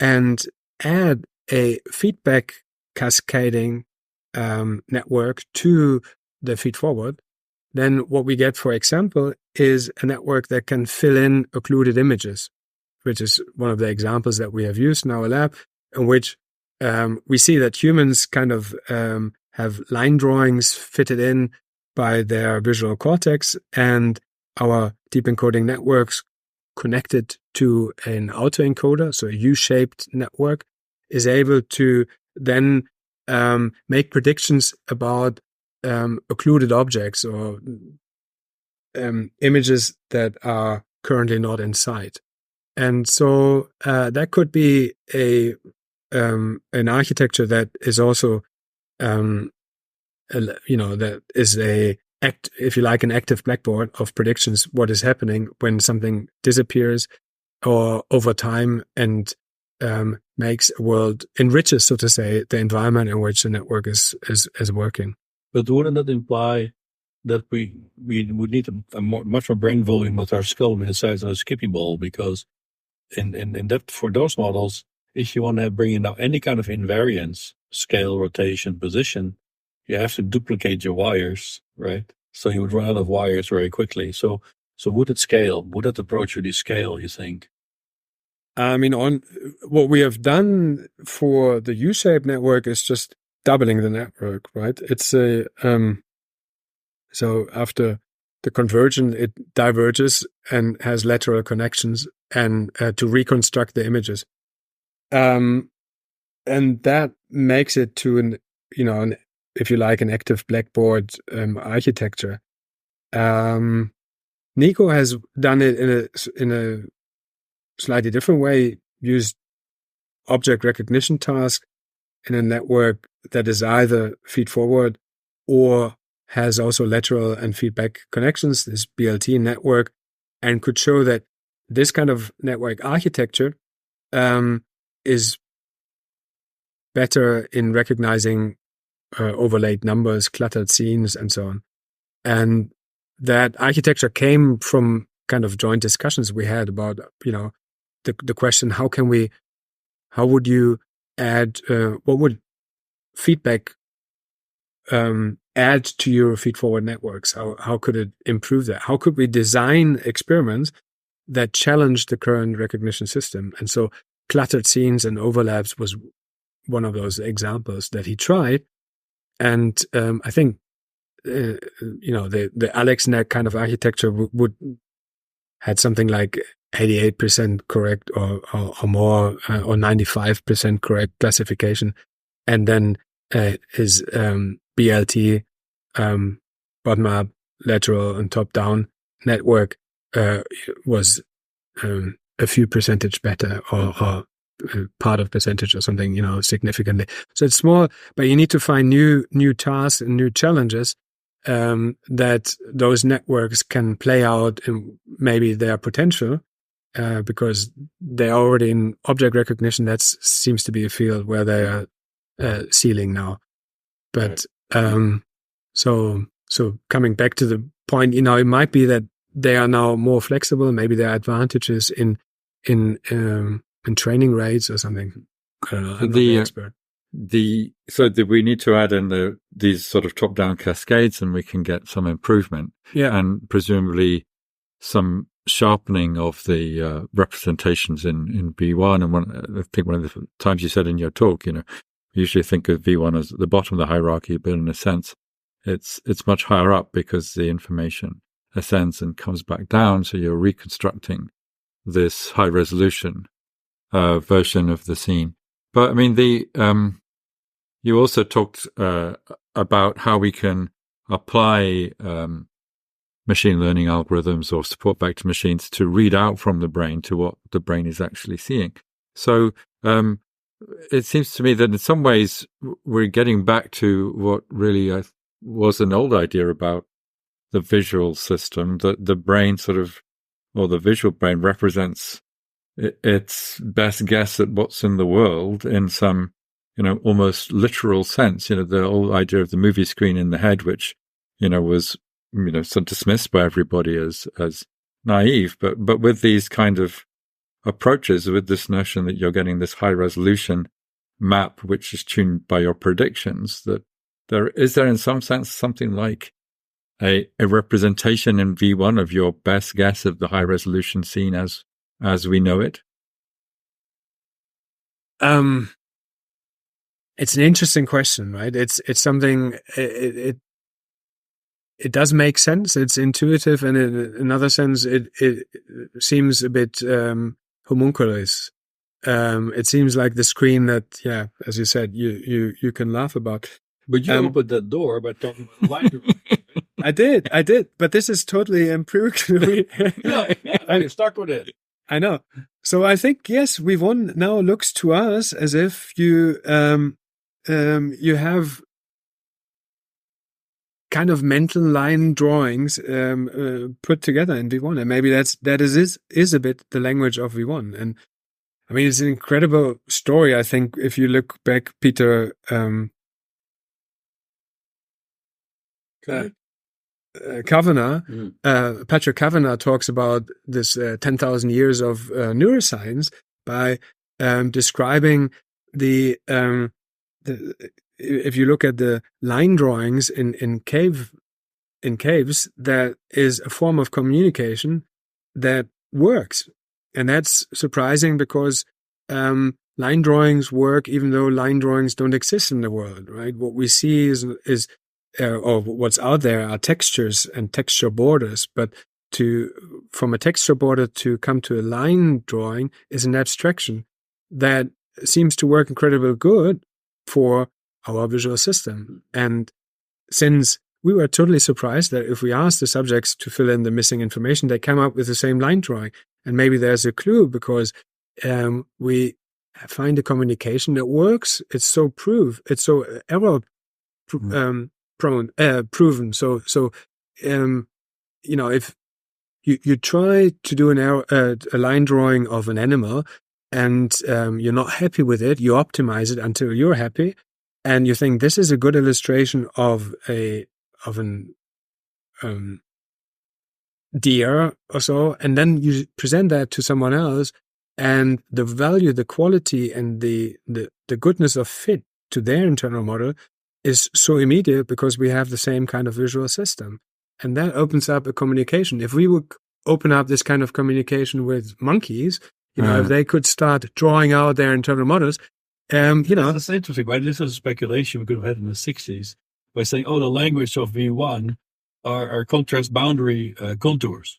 and add a feedback cascading network to the feed-forward, then what we get, for example, is a network that can fill in occluded images, which is one of the examples that we have used in our lab, in which we see that humans kind of have line drawings fitted in by their visual cortex, and our deep encoding networks connected to an autoencoder, so a U-shaped network, is able to then make predictions about occluded objects or images that are currently not in sight. And so that could be an architecture that is also, that is if you like, an active blackboard of predictions, what is happening when something disappears or over time, and makes a world, enriches, so to say, the environment in which the network is working. But wouldn't that imply that we would need much more brain volume with our skull in the size of a skipping ball? Because in that, for those models, if you want to bring in now any kind of invariance, scale, rotation, position, you have to duplicate your wires, right? So you would run out of wires very quickly. So would it scale? Would that approach really scale, you think? I mean, on what we have done for the U-shaped network is just doubling the network, right? It's a so after the conversion, it diverges and has lateral connections, and to reconstruct the images, and that makes it to an if you like, an active blackboard architecture. Nico has done it in a slightly different way, used object recognition task in a network that is either feed forward or has also lateral and feedback connections, this BLT network, and could show that this kind of network architecture is better in recognizing overlaid numbers, cluttered scenes, and so on. And that architecture came from kind of joint discussions we had about, the question, how would you add, what would feedback add to your feed-forward networks? How could it improve that? How could we design experiments that challenge the current recognition system? And so cluttered scenes and overlaps was one of those examples that he tried. And I think, the AlexNet kind of architecture would had something like 88% correct or more, or 95% correct classification. And then his BLT, bottom up, lateral, and top down network was a few percentage better, or part of percentage or something, significantly. So it's small, but you need to find new tasks and new challenges that those networks can play out in maybe their potential, because they're already in object recognition. That seems to be a field where they are ceiling now. But so coming back to the point, it might be that they are now more flexible. Maybe there are advantages in training rates or something. I don't know. I'm not the expert. So we need to add in these sort of top-down cascades, and we can get some improvement. Yeah, and presumably some sharpening of the representations in V1. And I think one of the times you said in your talk, you usually think of V1 as the bottom of the hierarchy, but in a sense, it's much higher up because the information ascends and comes back down. So you're reconstructing this high-resolution version of the scene. But I mean, you also talked about how we can apply machine learning algorithms or support vector machines to read out from the brain to what the brain is actually seeing. So it seems to me that in some ways we're getting back to what really was an old idea about the visual system, that the brain or the visual brain represents its best guess at what's in the world in some, almost literal sense. The whole idea of the movie screen in the head, which, was, sort of dismissed by everybody as naive. But with these kind of approaches, with this notion that you're getting this high resolution map, which is tuned by your predictions, that there is in some sense something like a representation in V1 of your best guess of the high resolution scene as we know it? It's an interesting question, right? It's something, it does make sense. It's intuitive, and in another sense, it seems a bit homunculus. It seems like the screen that, as you said, you can laugh about. But you opened that door by talking about library. I did. But this is totally empirical. I stuck with it. I know. So I think, yes, V1 now looks to us as if you have kind of mental line drawings put together in V1, and maybe that is a bit the language of V1. And I mean, it's an incredible story. I think if you look back, Peter, Patrick Kavanagh talks about this 10,000 years of neuroscience by describing the if you look at the line drawings in caves, that is a form of communication that works, and that's surprising because line drawings work even though line drawings don't exist in the world, right? What we see is or what's out there are textures and texture borders, but from a texture border to come to a line drawing is an abstraction that seems to work incredibly good for our visual system. And since we were totally surprised that if we asked the subjects to fill in the missing information, they come up with the same line drawing. And maybe there's a clue because we find a communication that works. It's so error proven. So if you try to do a line drawing of an animal and you're not happy with it, you optimize it until you're happy, and you think this is a good illustration of an deer or so, and then you present that to someone else, and the value, the quality, and the goodness of fit to their internal model is so immediate because we have the same kind of visual system. And that opens up a communication. If we would open up this kind of communication with monkeys, if they could start drawing out their internal models, That's interesting, right? This is a speculation we could have had in the 60s by saying, the language of V1 are contrast boundary contours,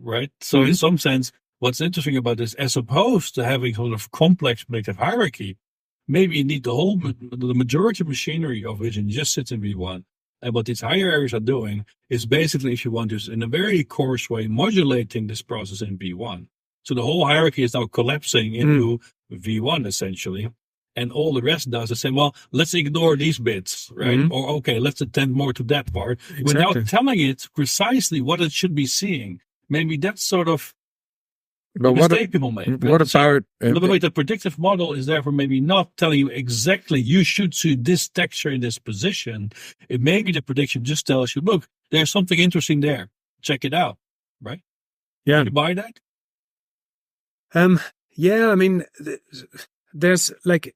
right? So in some sense, what's interesting about this, as opposed to having sort of complex predictive hierarchy, maybe you need the majority of machinery of vision just sits in V1. And what these higher areas are doing is basically, if you want to, in a very coarse way, modulating this process in V1. So the whole hierarchy is now collapsing into V1, essentially. And all the rest does is say, well, let's ignore these bits, right? Or, okay, let's attend more to that part without telling it precisely what it should be seeing. Maybe that's sort of the mistake people make. What about... the predictive model is therefore maybe not telling you exactly you should see this texture in this position. It may be the prediction just tells you, look, there's something interesting there. Check it out, right? Yeah. You buy that? Yeah, I mean, there's like,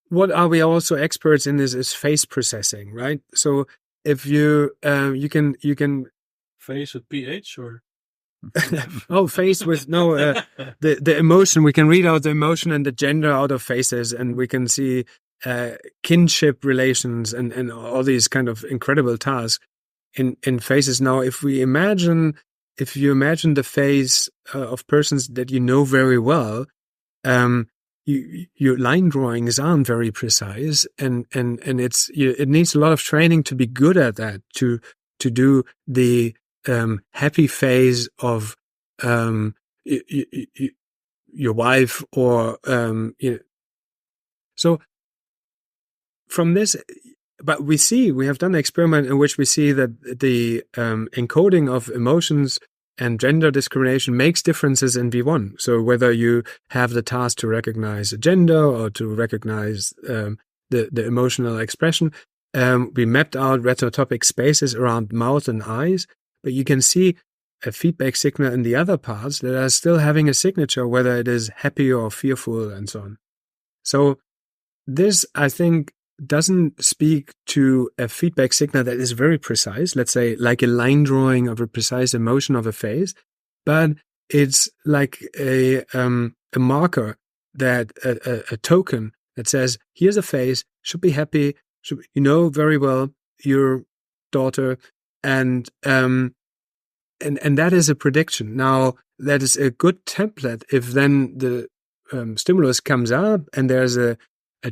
what are we also experts in is face processing, right? So if you can face with PH or face with the emotion. We can read out the emotion and the gender out of faces, and we can see kinship relations and all these kind of incredible tasks in faces. Now, if you imagine the face of persons that you know very well, your line drawings aren't very precise, and it needs a lot of training to be good at that, to do the happy face of your wife or so from this. But we have done an experiment in which we see that the encoding of emotions and gender discrimination makes differences in V1. So whether you have the task to recognize a gender or to recognize the emotional expression, we mapped out retotopic spaces around mouth and eyes, but you can see a feedback signal in the other parts that are still having a signature, whether it is happy or fearful and so on. So this, I think, doesn't speak to a feedback signal that is very precise, let's say like a line drawing of a precise emotion of a face, but it's like a marker, that a token that says, here's a face, should be happy, very well your daughter, and that is a prediction. Now, that is a good template if then the stimulus comes up and there's a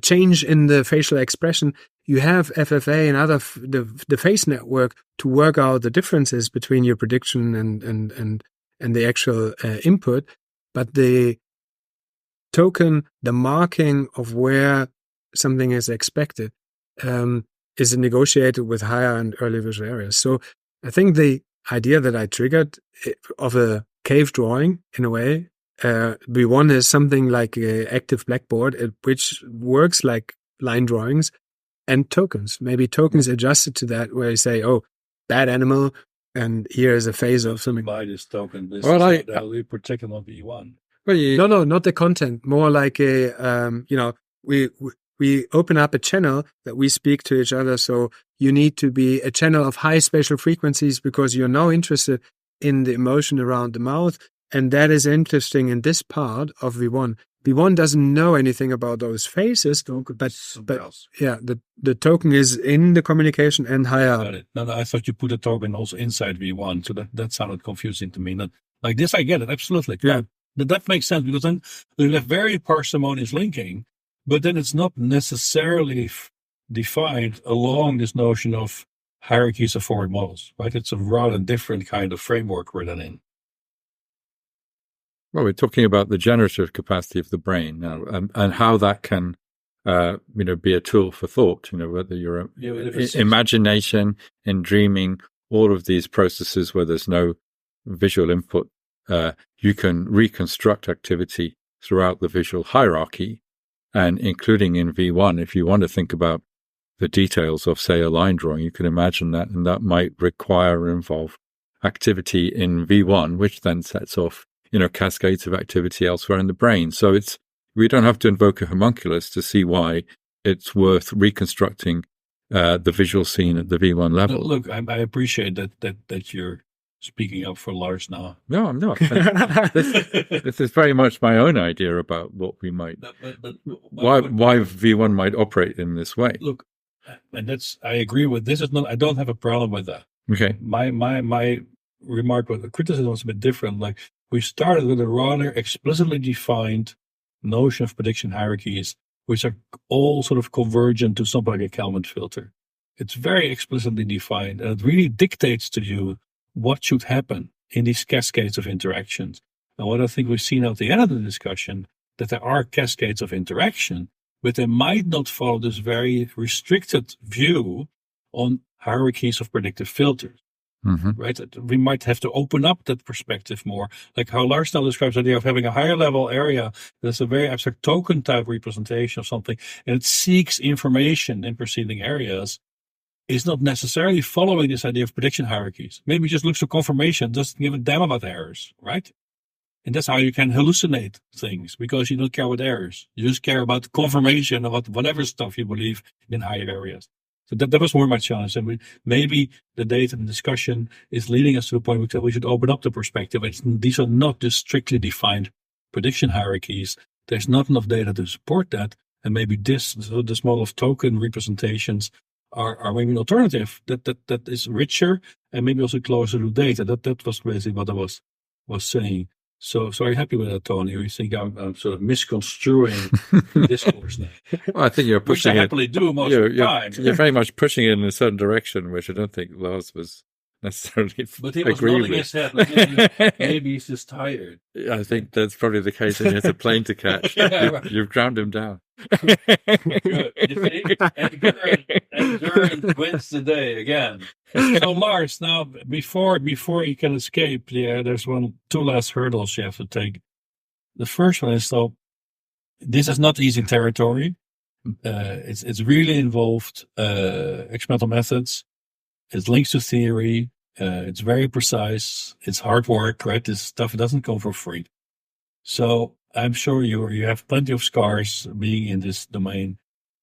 change in the facial expression. You have FFA and other the face network to work out the differences between your prediction and the actual input. But the token, the marking of where something is expected, is negotiated with higher and early visual areas. So I think the idea that I triggered of a cave drawing, in a way, V1 is something like an active blackboard, which works like line drawings and tokens. Maybe tokens adjusted to that, where you say, oh, bad animal, and here is a face of something. By this token, this Well, is how we protect on V1. Well, No, not the content. More like a, we open up a channel that we speak to each other. So you need to be a channel of high spatial frequencies because you're now interested in the emotion around the mouth. And that is interesting in this part of V1. V1 doesn't know anything about those faces, but yeah, the token is in the communication and higher. Got it. No, I thought you put a token also inside V1, so that sounded confusing to me. Not like this, I get it absolutely. Yeah, that makes sense because then we have very parsimonious linking, but then it's not necessarily defined along this notion of hierarchies of forward models, right? It's a rather different kind of framework we're then in. Well, we're talking about the generative capacity of the brain now, and how that can, be a tool for thought. Whether your imagination and dreaming, all of these processes where there's no visual input, you can reconstruct activity throughout the visual hierarchy, and including in V1. If you want to think about the details of, say, a line drawing, you can imagine that, and that might require or involve activity in V1, which then sets off cascades of activity elsewhere in the brain. So we don't have to invoke a homunculus to see why it's worth reconstructing the visual scene at the V1 level. Look, I appreciate that you're speaking up for Lars now. No, I'm not. This is very much my own idea about what we might, why V1 might operate in this way. Look, and I agree with this. I don't have a problem with that. Okay. My remark with the criticism was a bit different. Like, we started with a rather explicitly defined notion of prediction hierarchies, which are all sort of convergent to something like a Kalman filter. It's very explicitly defined, and it really dictates to you what should happen in these cascades of interactions. And what I think we've seen at the end of the discussion, that there are cascades of interaction, but they might not follow this very restricted view on hierarchies of predictive filters. Mm-hmm. Right? We might have to open up that perspective more, like how Lars now describes the idea of having a higher level area that's a very abstract token type representation of something, and it seeks information in preceding areas, is not necessarily following this idea of prediction hierarchies. Maybe it just looks for confirmation, doesn't give a damn about errors, right? And that's how you can hallucinate things, because you don't care about errors. You just care about confirmation about whatever stuff you believe in higher areas. So that was more my challenge. And maybe the data and discussion is leading us to the point where we should open up the perspective. These are not just strictly defined prediction hierarchies. There's not enough data to support that. And maybe this model of token representations are maybe an alternative that is richer and maybe also closer to data. That was basically what I was saying. So are you happy with that, Tony? Or you think I'm sort of misconstruing the discourse now? Well, I think you're pushing which I happily do most of the time. You're very much pushing it in a certain direction, which I don't think Lars was necessarily But he was agree nodding with. his head. Maybe he's just tired. I think that's probably the case, and he has a plane to catch. You've ground him down. Good. You see? Endurance wins the day again. So Lars, now before you can escape, there's two last hurdles you have to take. The first one is, so this is not easy territory. It's really involved experimental methods. It links to theory. It's very precise. It's hard work, right? This stuff doesn't come for free. So I'm sure you have plenty of scars being in this domain.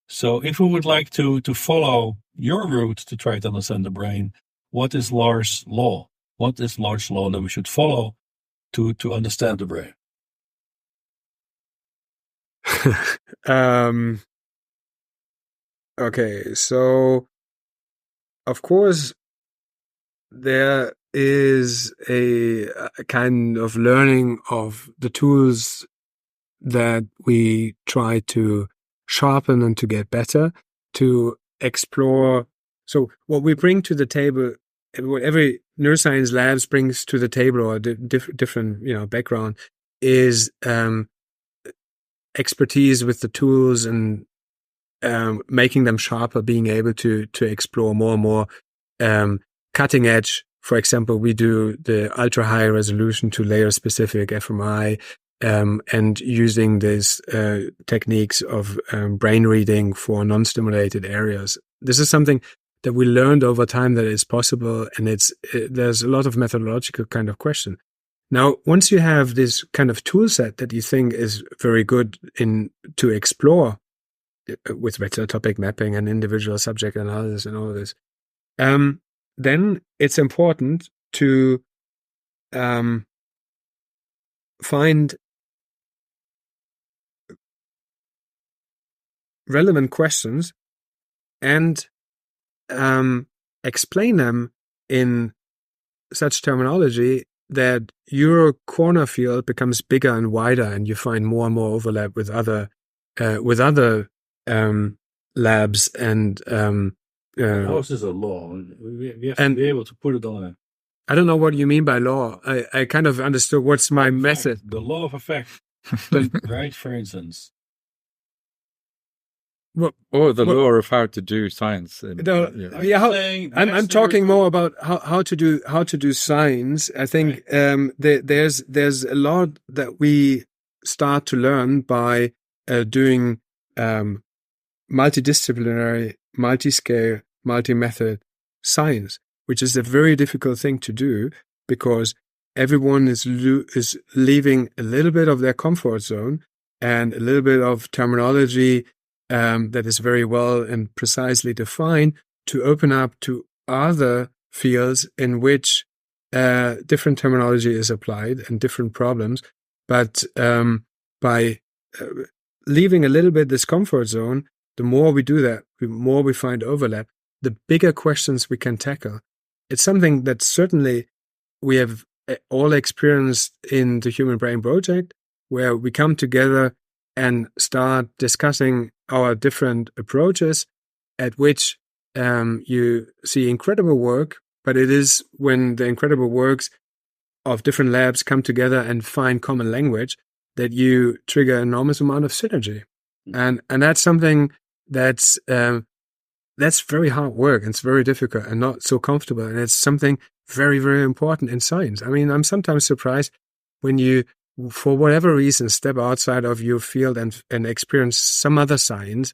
So if we would like to follow your route to try to understand the brain, what is Lars' law? What is Lars' law that we should follow to understand the brain? Okay, so of course there is a kind of learning of the tools that we try to sharpen and to get better, to explore. So what we bring to the table, what every neuroscience labs brings to the table, or different background, is expertise with the tools and making them sharper, being able to explore more and more cutting edge. For example, we do the ultra high resolution to layer specific fMRI, and using these techniques of brain reading for non-stimulated areas. This is something that we learned over time that it's possible, and there's a lot of methodological kind of question. Now, once you have this kind of tool set that you think is very good to explore with vector topic mapping and individual subject analysis and all of this, then it's important to find relevant questions and explain them in such terminology that your corner field becomes bigger and wider, and you find more and more overlap with other labs and. How is this a law? We have to be able to put it on a. I don't know what you mean by law. I kind of understood what's my method. The law of effect, right? For instance. Well, or the law of how to do science. I'm talking more about how to do science. I think there's a lot that we start to learn by doing multidisciplinary, multi-scale, multi-method science, which is a very difficult thing to do because everyone is leaving a little bit of their comfort zone and a little bit of terminology that is very well and precisely defined to open up to other fields in which different terminology is applied and different problems. But by leaving a little bit this comfort zone, the more we do that, the more we find overlap, the bigger questions we can tackle. It's something that certainly we have all experienced in the Human Brain Project, where we come together and start discussing our different approaches, at which you see incredible work, but it is when the incredible works of different labs come together and find common language that you trigger an enormous amount of synergy. And that's something that's very hard work, and it's very difficult and not so comfortable, and it's something very, very important in science. I mean, I'm sometimes surprised when you, for whatever reason, step outside of your field and experience some other science,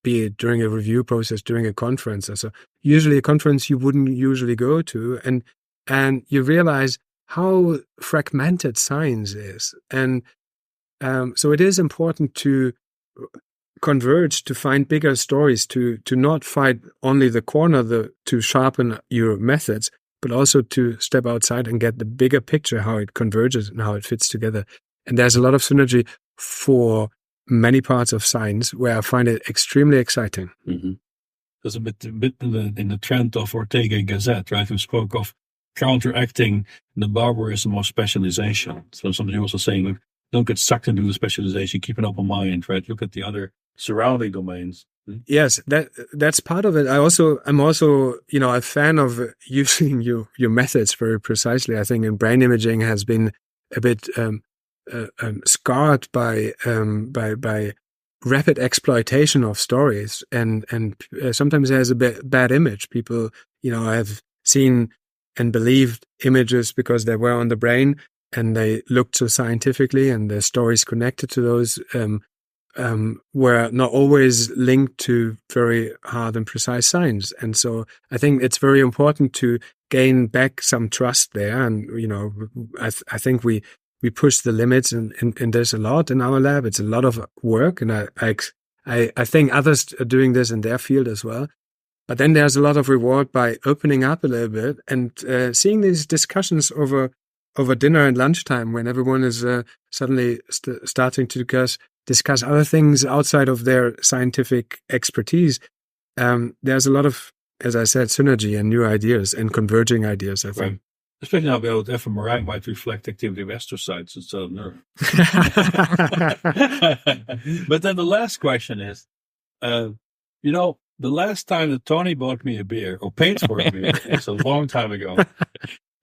be it during a review process, during a conference. So usually a conference you wouldn't usually go to, and you realize how fragmented science is. And so it is important to converge, to find bigger stories, to not fight only the corner to sharpen your methods, but also to step outside and get the bigger picture, how it converges and how it fits together. And there's a lot of synergy for many parts of science where I find it extremely exciting. Mm-hmm. There's a bit in the trend of Ortega y Gasset, right, who spoke of counteracting the barbarism of specialization. So somebody also saying, look, don't get sucked into the specialization, keep an open mind, right? Look at the other surrounding domains. Yes, that's part of it. I'm also, a fan of using your methods very precisely. I think in brain imaging has been a bit scarred by rapid exploitation of stories, and sometimes it has a bad image. People, have seen and believed images because they were on the brain and they looked so scientifically, and the stories connected to those were not always linked to very hard and precise science. And so I think it's very important to gain back some trust there. And, I think we push the limits and there's a lot in our lab. It's a lot of work. And I think others are doing this in their field as well. But then there's a lot of reward by opening up a little bit and seeing these discussions over dinner and lunchtime, when everyone is suddenly starting to discuss other things outside of their scientific expertise. There's a lot of, as I said, synergy and new ideas and converging ideas, I think. Right. Especially now, the fMRI might reflect activity of astrocytes instead of nerve. But then the last question is, the last time that Tony bought me a beer, or paid for a beer, it's a long time ago.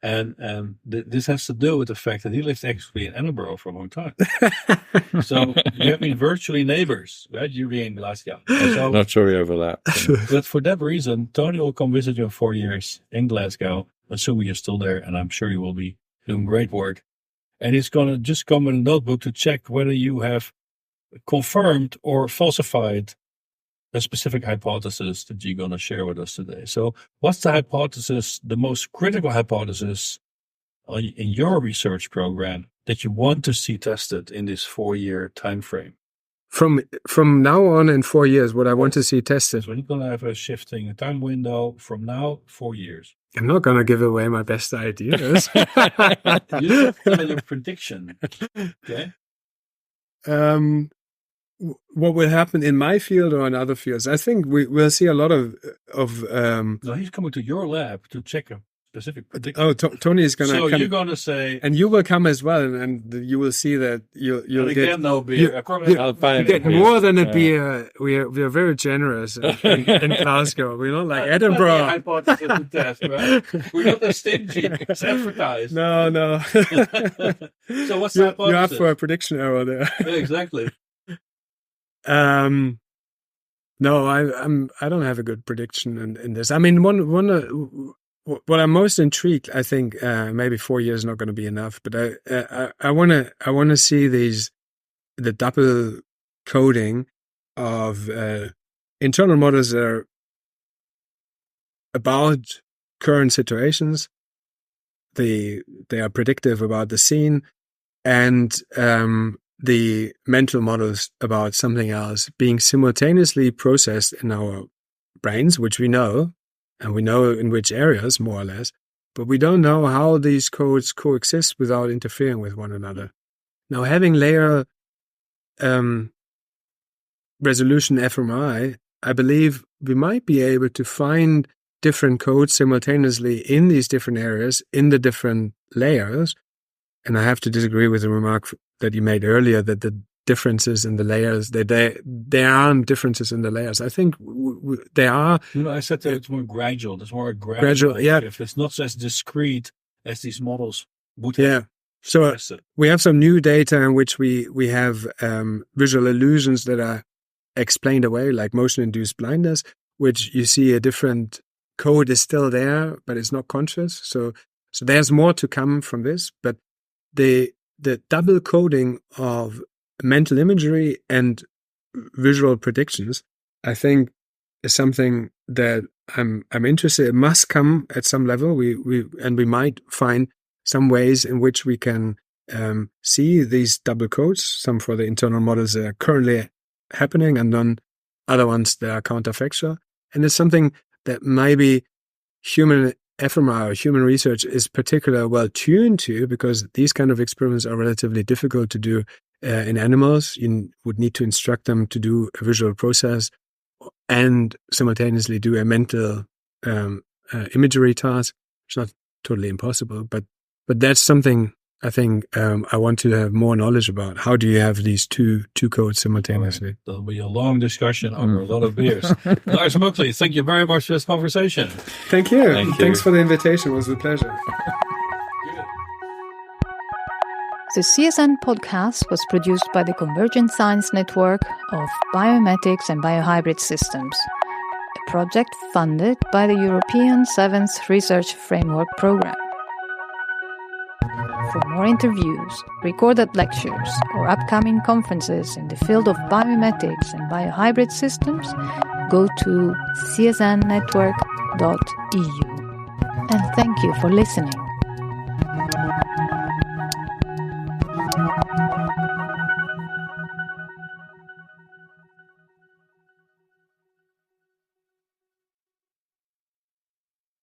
And this has to do with the fact that he lived actually in Edinburgh for a long time. So we have been virtually neighbors, right? You being in Glasgow. So, not sure we overlap. But for that reason, Tony will come visit you in 4 years in Glasgow, assuming you're still there, and I'm sure you will be doing great work. And he's going to just come with a notebook to check whether you have confirmed or falsified a specific hypothesis that you're going to share with us today. So what's the hypothesis, the most critical hypothesis in your research program that you want to see tested in this 4-year time frame? From now on in 4 years, what I want to see tested. So we're going to have a shifting time window from now, 4 years. I'm not going to give away my best ideas. You have your prediction. Okay. What will happen in my field or in other fields? I think we'll see a lot of. No, he's coming to your lab to check a specific prediction. Oh, Tony is going to come. So you're going to say, and you will come as well, and you will see that you'll get no beer. You get more than a beer. We are very generous in Glasgow. We're not like Edinburgh. Hypothesis to test, right? We're not that stingy. It's advertised. No. So what's the hypothesis? You're up for a prediction error there. Yeah, exactly. No, I don't have a good prediction in this. I mean, what I'm most intrigued, I think, maybe 4 years is not going to be enough, but I want to see the double coding of internal models that are about current situations. They are predictive about the scene, and the mental models about something else being simultaneously processed in our brains, which we know. And we know in which areas, more or less, but we don't know how these codes coexist without interfering with one another. Now, having layer resolution fMRI, I believe we might be able to find different codes simultaneously in these different areas, in the different layers. And I have to disagree with the remark that you made earlier that the differences in the layers, there aren't differences in the layers. I think there are. I said that it's more gradual. There's more gradual shift. It's not as discrete as these models would have. Yeah. So we have some new data in which we have visual illusions that are explained away, like motion-induced blindness, which you see a different code is still there, but it's not conscious. So there's more to come from this. But the double coding of mental imagery and visual predictions, I think, is something that I'm interested in. It must come at some level. We might find some ways in which we can see these double codes, some for the internal models that are currently happening, and then other ones that are counterfactual. And it's something that maybe human fMRI or human research is particularly well tuned to, because these kind of experiments are relatively difficult to do in animals. You would need to instruct them to do a visual process and simultaneously do a mental imagery task. It's not totally impossible, but that's something I think I want to have more knowledge about. How do you have these two codes simultaneously? Right. There'll be a long discussion over a lot of beers. Lars Muckli, thank you very much for this conversation. Thank you. Thanks for the invitation. It was a pleasure. The CSN podcast was produced by the Convergent Science Network of Biomimetics and Biohybrid Systems, a project funded by the European 7th Research Framework Programme. For more interviews, recorded lectures, or upcoming conferences in the field of biomimetics and biohybrid systems, go to csnnetwork.eu. And thank you for listening.